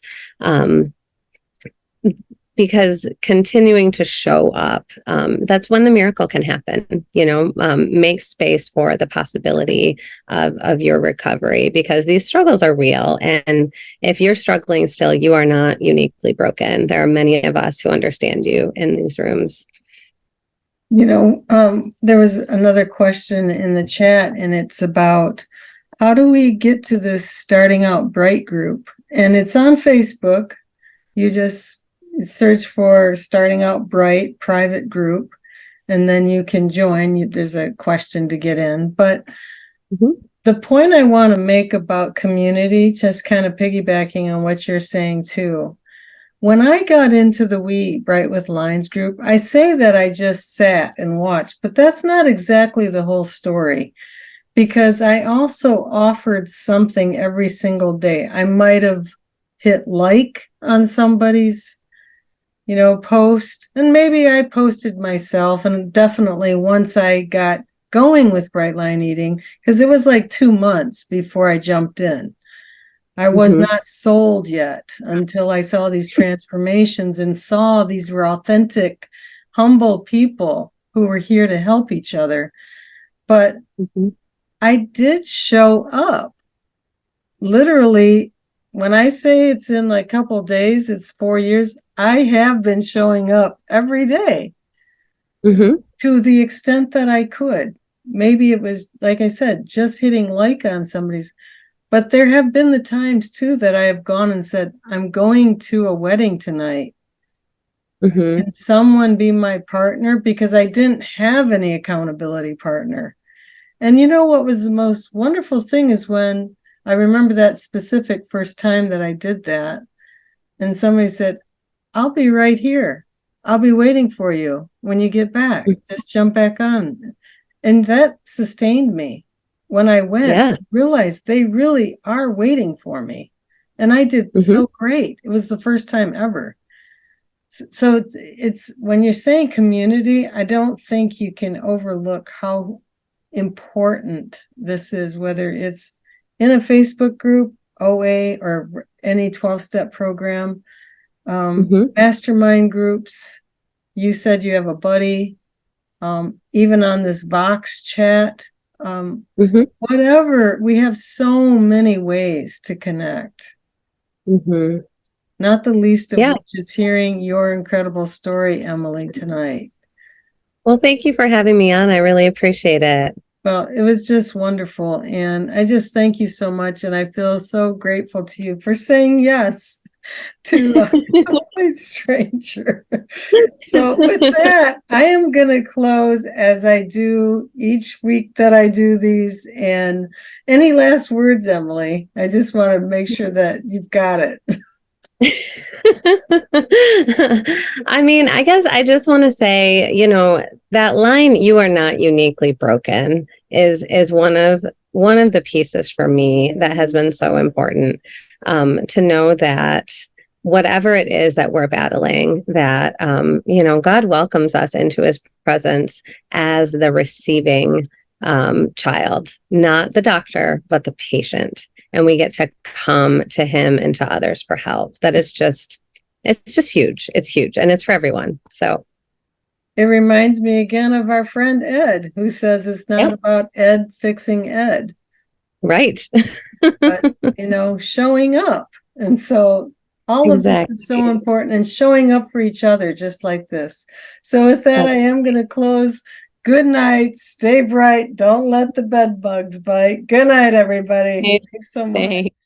because continuing to show up, that's when the miracle can happen. Make space for the possibility of your recovery, because these struggles are real. And if you're struggling still, you are not uniquely broken. There are many of us who understand you in these rooms. There was another question in the chat, and it's about how do we get to this Starting Out Bright group? And it's on Facebook. You just search for Starting Out Bright private group, and then you can join. There's a question to get in. But the point I want to make about community, just kind of piggybacking on what you're saying too, when I got into the We Eat Bright with Lines group, I say that I just sat and watched, but that's not exactly the whole story, because I also offered something every single day. I might have hit like on somebody's, post, and maybe I posted myself. And definitely once I got going with Bright Line Eating, because it was like 2 months before I jumped in. I was not sold yet until I saw these transformations and saw these were authentic, humble people who were here to help each other. But I did show up. Literally, when I say it's in like a couple days, it's 4 years, I have been showing up every day to the extent that I could. Maybe it was, like I said, just hitting like on somebody's. But there have been the times too that I have gone and said, I'm going to a wedding tonight. Can someone be my partner? Because I didn't have any accountability partner. And you know what was the most wonderful thing is when I remember that specific first time that I did that, and somebody said, I'll be right here. I'll be waiting for you when you get back. Just jump back on. And that sustained me. When I went, I realized they really are waiting for me. And I did so great. It was the first time ever. So it's when you're saying community, I don't think you can overlook how important this is, whether it's in a Facebook group, OA, or any 12-step program, mastermind groups. You said you have a buddy, even on this Vox chat, whatever. We have so many ways to connect. Not the least of which is hearing your incredible story, Emily, tonight. Well, thank you for having me on. I really appreciate it. Well, it was just wonderful. And I just thank you so much. And I feel so grateful to you for saying yes to a complete stranger. So with that, I am going to close as I do each week that I do these. And any last words, Emily? I just want to make sure that you've got it. I mean, I guess I just want to say, that line, "You are not uniquely broken," is one of the pieces for me that has been so important, to know that whatever it is that we're battling, that God welcomes us into his presence as the receiving child, not the doctor, but the patient. And we get to come to him and to others for help. That is just, it's just huge. It's huge. And it's for everyone. So it reminds me again of our friend Ed, who says it's not about Ed fixing Ed. Right. But, showing up. And so all of this is so important, and showing up for each other just like this. So with that, I am going to close. Good night. Stay bright. Don't let the bed bugs bite. Good night, everybody. Thanks so much. Thanks.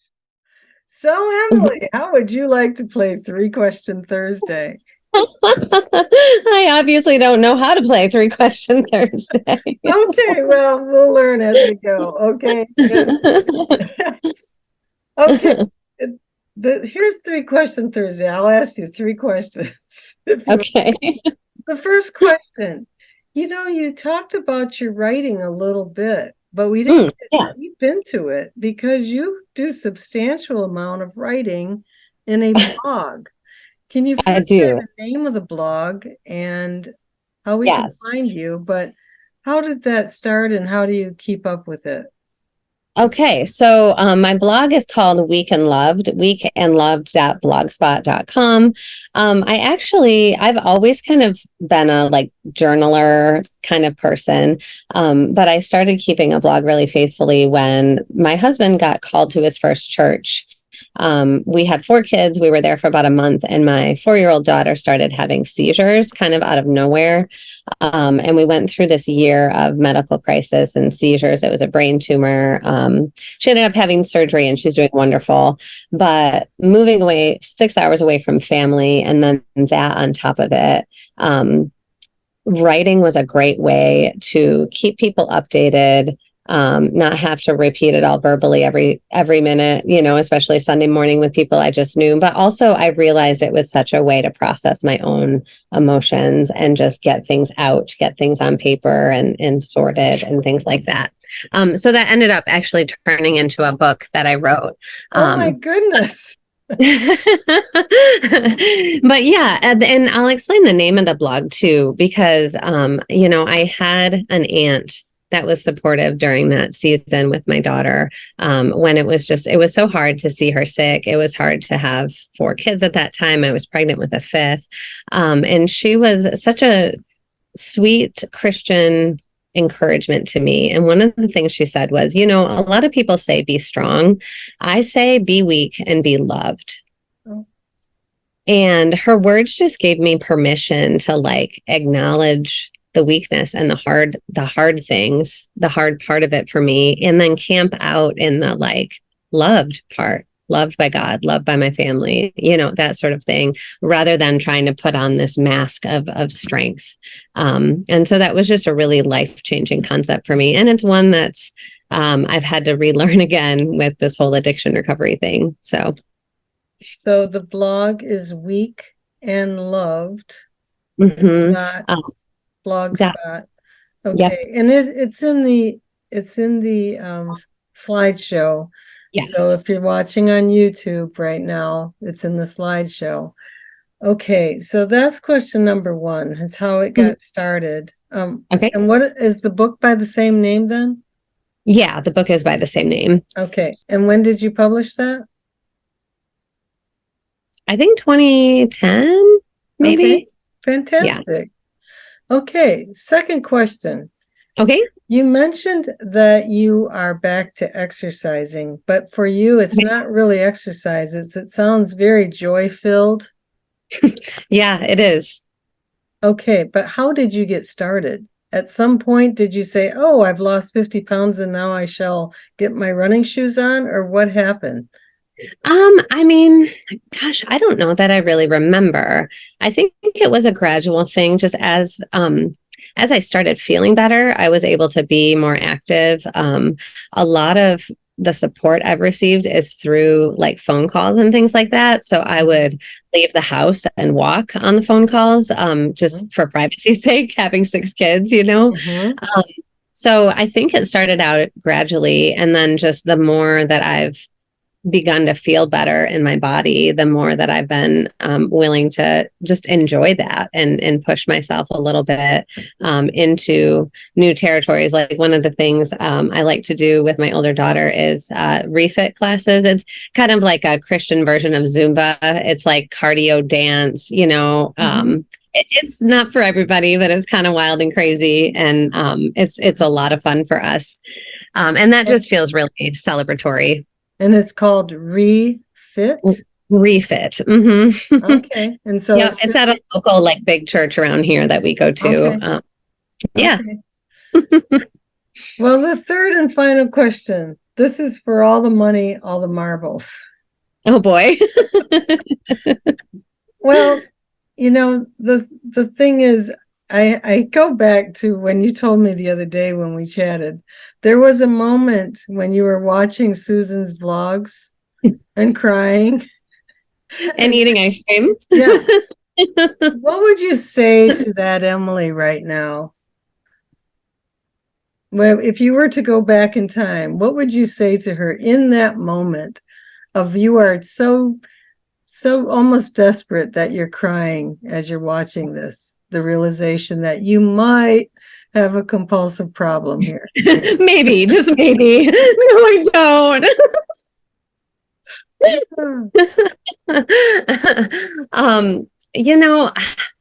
So, Emily, how would you like to play 3-Question Thursday? I obviously don't know how to play 3-Question Thursday. Okay, well, we'll learn as we go. Okay. Okay. Here's 3-Question Thursday. I'll ask you 3 questions. Okay. The first question. You talked about your writing a little bit, but we didn't get deep into it because you do substantial amount of writing in a blog. Can you first say the name of the blog and how we can find you? But how did that start and how do you keep up with it? Okay, so my blog is called Weak and Loved, weakandloved.blogspot.com. I've always kind of been a journaler kind of person, but I started keeping a blog really faithfully when my husband got called to his first church. We had 4 kids. We were there for about a month, and my 4-year-old daughter started having seizures kind of out of nowhere. And we went through this year of medical crisis and seizures. It was a brain tumor. She ended up having surgery and she's doing wonderful, but moving away 6 hours away from family, and then that on top of it, writing was a great way to keep people updated, not have to repeat it all verbally every minute, especially Sunday morning with people I just knew. But also I realized it was such a way to process my own emotions and just get things out, get things on paper and sorted and things like that. So that ended up actually turning into a book that I wrote. Oh my goodness. But yeah, and I'll explain the name of the blog too, because I had an aunt that was supportive during that season with my daughter, when it was so hard to see her sick. It was hard to have 4 kids at that time. I was pregnant with a 5th. And she was such a sweet Christian encouragement to me. And one of the things she said was, a lot of people say be strong. I say be weak and be loved. Oh. And her words just gave me permission to like acknowledge the weakness and the hard things, the hard part of it for me, and then camp out in the like loved part, loved by God, loved by my family, that sort of thing, rather than trying to put on this mask of strength. And so that was just a really life-changing concept for me. And it's one that's I've had to relearn again with this whole addiction recovery thing. So the blog is Weak and Loved. mm-hmm. Not Blogspot. Okay. Yep. And it's in the slideshow. Yes. So if you're watching on YouTube right now, it's in the slideshow. Okay, so that's question number 1, is how it got started. Okay. And what is the book by the same name then? Yeah, the book is by the same name. Okay. And when did you publish that? I think 2010, maybe. Okay. Fantastic. Yeah. Okay, second question. Okay. You mentioned that you are back to exercising, but for you, it's not really exercise. It sounds very joy-filled. Yeah, it is. Okay, but how did you get started? At some point, did you say, oh, I've lost 50 pounds and now I shall get my running shoes on, or what happened? I mean, gosh, I don't know that I really remember. I think it was a gradual thing. Just as I started feeling better, I was able to be more active. A lot of the support I've received is through like phone calls and things like that. So I would leave the house and walk on the phone calls, just for privacy's sake, having 6 kids, So I think it started out gradually, and then just the more that I've begun to feel better in my body, the more that I've been willing to just enjoy that and push myself a little bit into new territories. Like one of the things I like to do with my older daughter is refit classes. It's kind of like a Christian version of Zumba. It's like cardio dance, it's not for everybody, but it's kind of wild and crazy. And it's a lot of fun for us. And that just feels really celebratory. And it's called Refit? Refit. Mm-hmm. Okay. And so it's at a local like big church around here that we go to. Okay. Yeah. Okay. Well, the third and final question. This is for all the money, all the marbles. Oh boy. Well, the thing is, I go back to when you told me the other day when we chatted, there was a moment when you were watching Susan's vlogs and crying. And eating ice cream. Yeah. What would you say to that Emily right now? Well, if you were to go back in time, what would you say to her in that moment of you are so almost desperate that you're crying as you're watching this? The realization that you might have a compulsive problem here. Maybe, just maybe. No, I don't.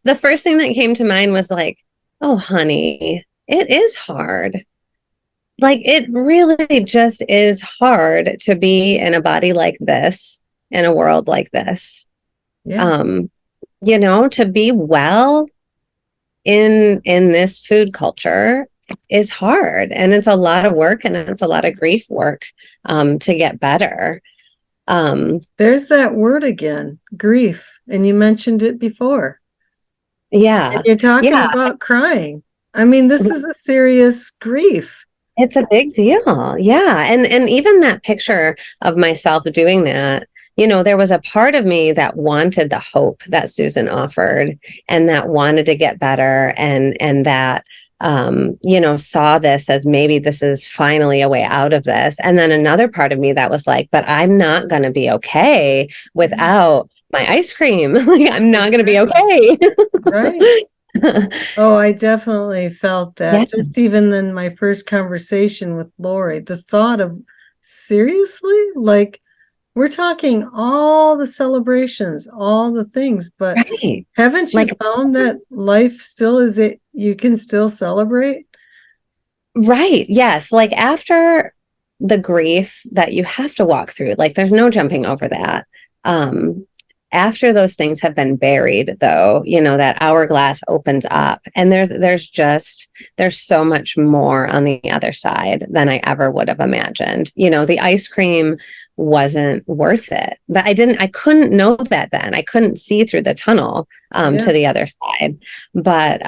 The first thing that came to mind was like, oh, honey, it is hard. Like, it really just is hard to be in a body like this, in a world like this. Yeah. To be well in this food culture is hard, and it's a lot of work, and it's a lot of grief work to get better. There's that word again, grief, and you mentioned it before. Yeah. And you're talking about crying. I mean, this is a serious grief. It's a big deal. Yeah. And even that picture of myself doing that, there was a part of me that wanted the hope that Susan offered, and that wanted to get better, and that saw this as maybe this is finally a way out of this. And then another part of me that was like, but I'm not going to be okay without my ice cream. Like, I'm not going to be okay. Right. Oh, I definitely felt Yeah. that. Just even in my first conversation with Lori, the thought of seriously, like we're talking all the celebrations, all the things, but Right. haven't you Like, found that life still is it, you can still celebrate? right. Yes. Like after the grief that you have to walk through, like there's no jumping over that. Um, After those things have been buried, though, that hourglass opens up and there's so much more on the other side than I ever would have imagined. The ice cream wasn't worth it. But I couldn't know that then. I couldn't see through the tunnel Yeah. to the other side. But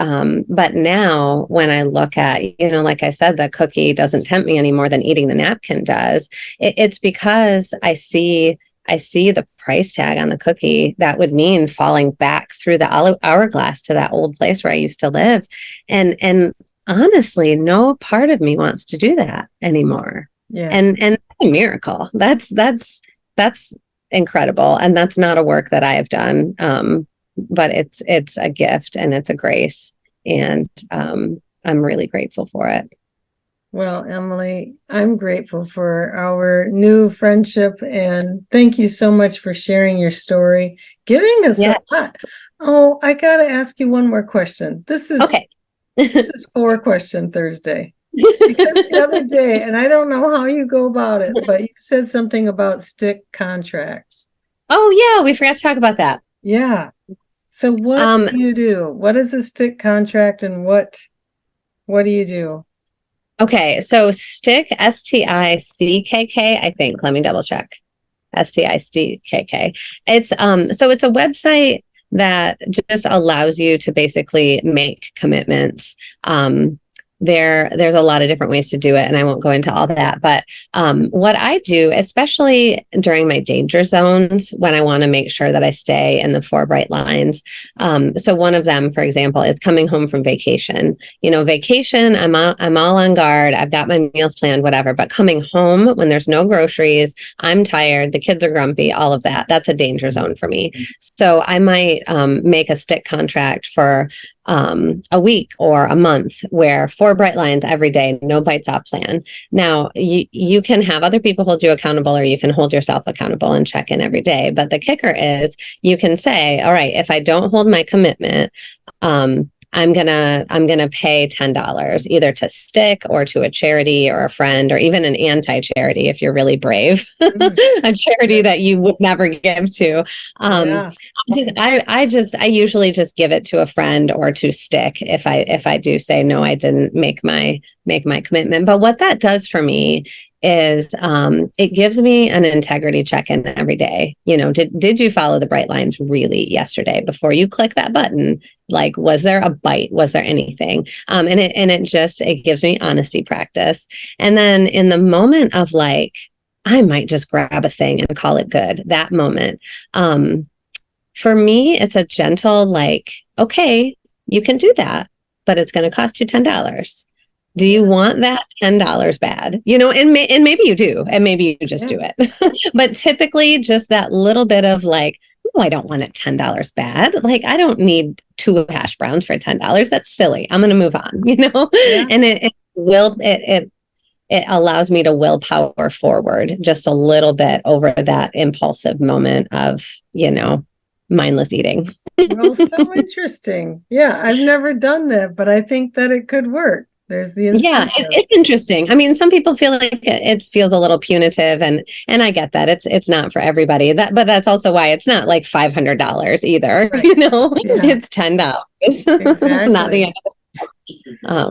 now when I look at, like I said, the cookie doesn't tempt me any more than eating the napkin does. It's because I see the price tag on the cookie. That would mean falling back through the hourglass to that old place where I used to live. And honestly, no part of me wants to do that anymore. Yeah. And a miracle. That's incredible. And that's not a work that I have done. But it's a gift and it's a grace. And I'm really grateful for it. Well, Emily, I'm grateful for our new friendship and thank you so much for sharing your story, giving us Yeah. a lot. Oh, I got to ask you one more question. Okay. This is 4 question Thursday. Because the other day, and I don't know how you go about it, but you said something about stick contracts. Oh yeah, we forgot to talk about that. Yeah. So what do you do? What is a stick contract and what do you do? Okay, so stick STICKK, I think. Let me double check. STICKK. It's a website that just allows you to basically make commitments. There's a lot of different ways to do it, and I won't go into all that. But what I do, especially during my danger zones, when I want to make sure that I stay in the 4 bright lines. So one of them, for example, is coming home from vacation. Vacation, I'm all on guard. I've got my meals planned, whatever. But coming home when there's no groceries, I'm tired, the kids are grumpy, all of that. That's a danger zone for me. So I might make a stick contract for a week or a month where 4 bright lines every day, no bites off plan. Now you can have other people hold you accountable or you can hold yourself accountable and check in every day. But the kicker is you can say, all right, if I don't hold my commitment, I'm gonna pay $10 either to stick or to a charity or a friend or even an anti-charity if you're really brave, a charity that you would never give to. Yeah. I usually just give it to a friend or to stick if I do say no, I didn't make my commitment. But what that does for me is it gives me an integrity check-in every day. Did you follow the bright lines really yesterday before you click that button? Like, was there a bite? Was there anything? And it gives me honesty practice. And then in the moment of like, I might just grab a thing and call it good, that moment. For me, it's a gentle, like, okay, you can do that, but it's going to cost you $10. Do you want that $10 bad? And maybe you do, and maybe you just do it. But typically, just that little bit of like, no, I don't want it $10 bad. Like, I don't need 2 hash browns for $10. That's silly. I'm going to move on, Yeah. And it allows me to willpower forward just a little bit over that impulsive moment of, mindless eating. Well, so interesting. Yeah, I've never done that, but I think that it could work. There's the Yeah, incentive. it's interesting. I mean, some people feel like it feels a little punitive, and I get that it's not for everybody. But that's also why it's not like $500 either. Right. Yeah. It's $10. It's not the Exactly. end.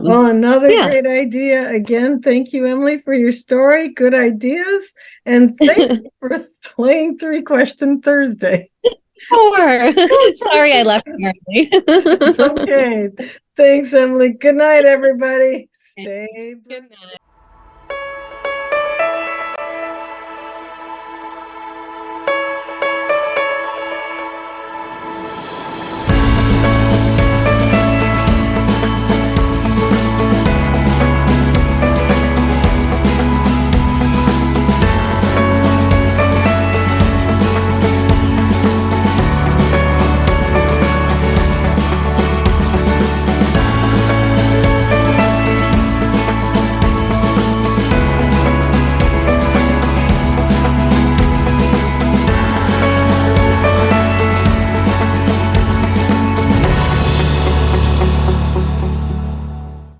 Well, another Yeah. great idea. Again, thank you, Emily, for your story. Good ideas. And thank you for playing 3 question Thursday. Sure. Sorry, I left you early. Okay. Thanks, Emily. Good night, everybody. Stay. Good night.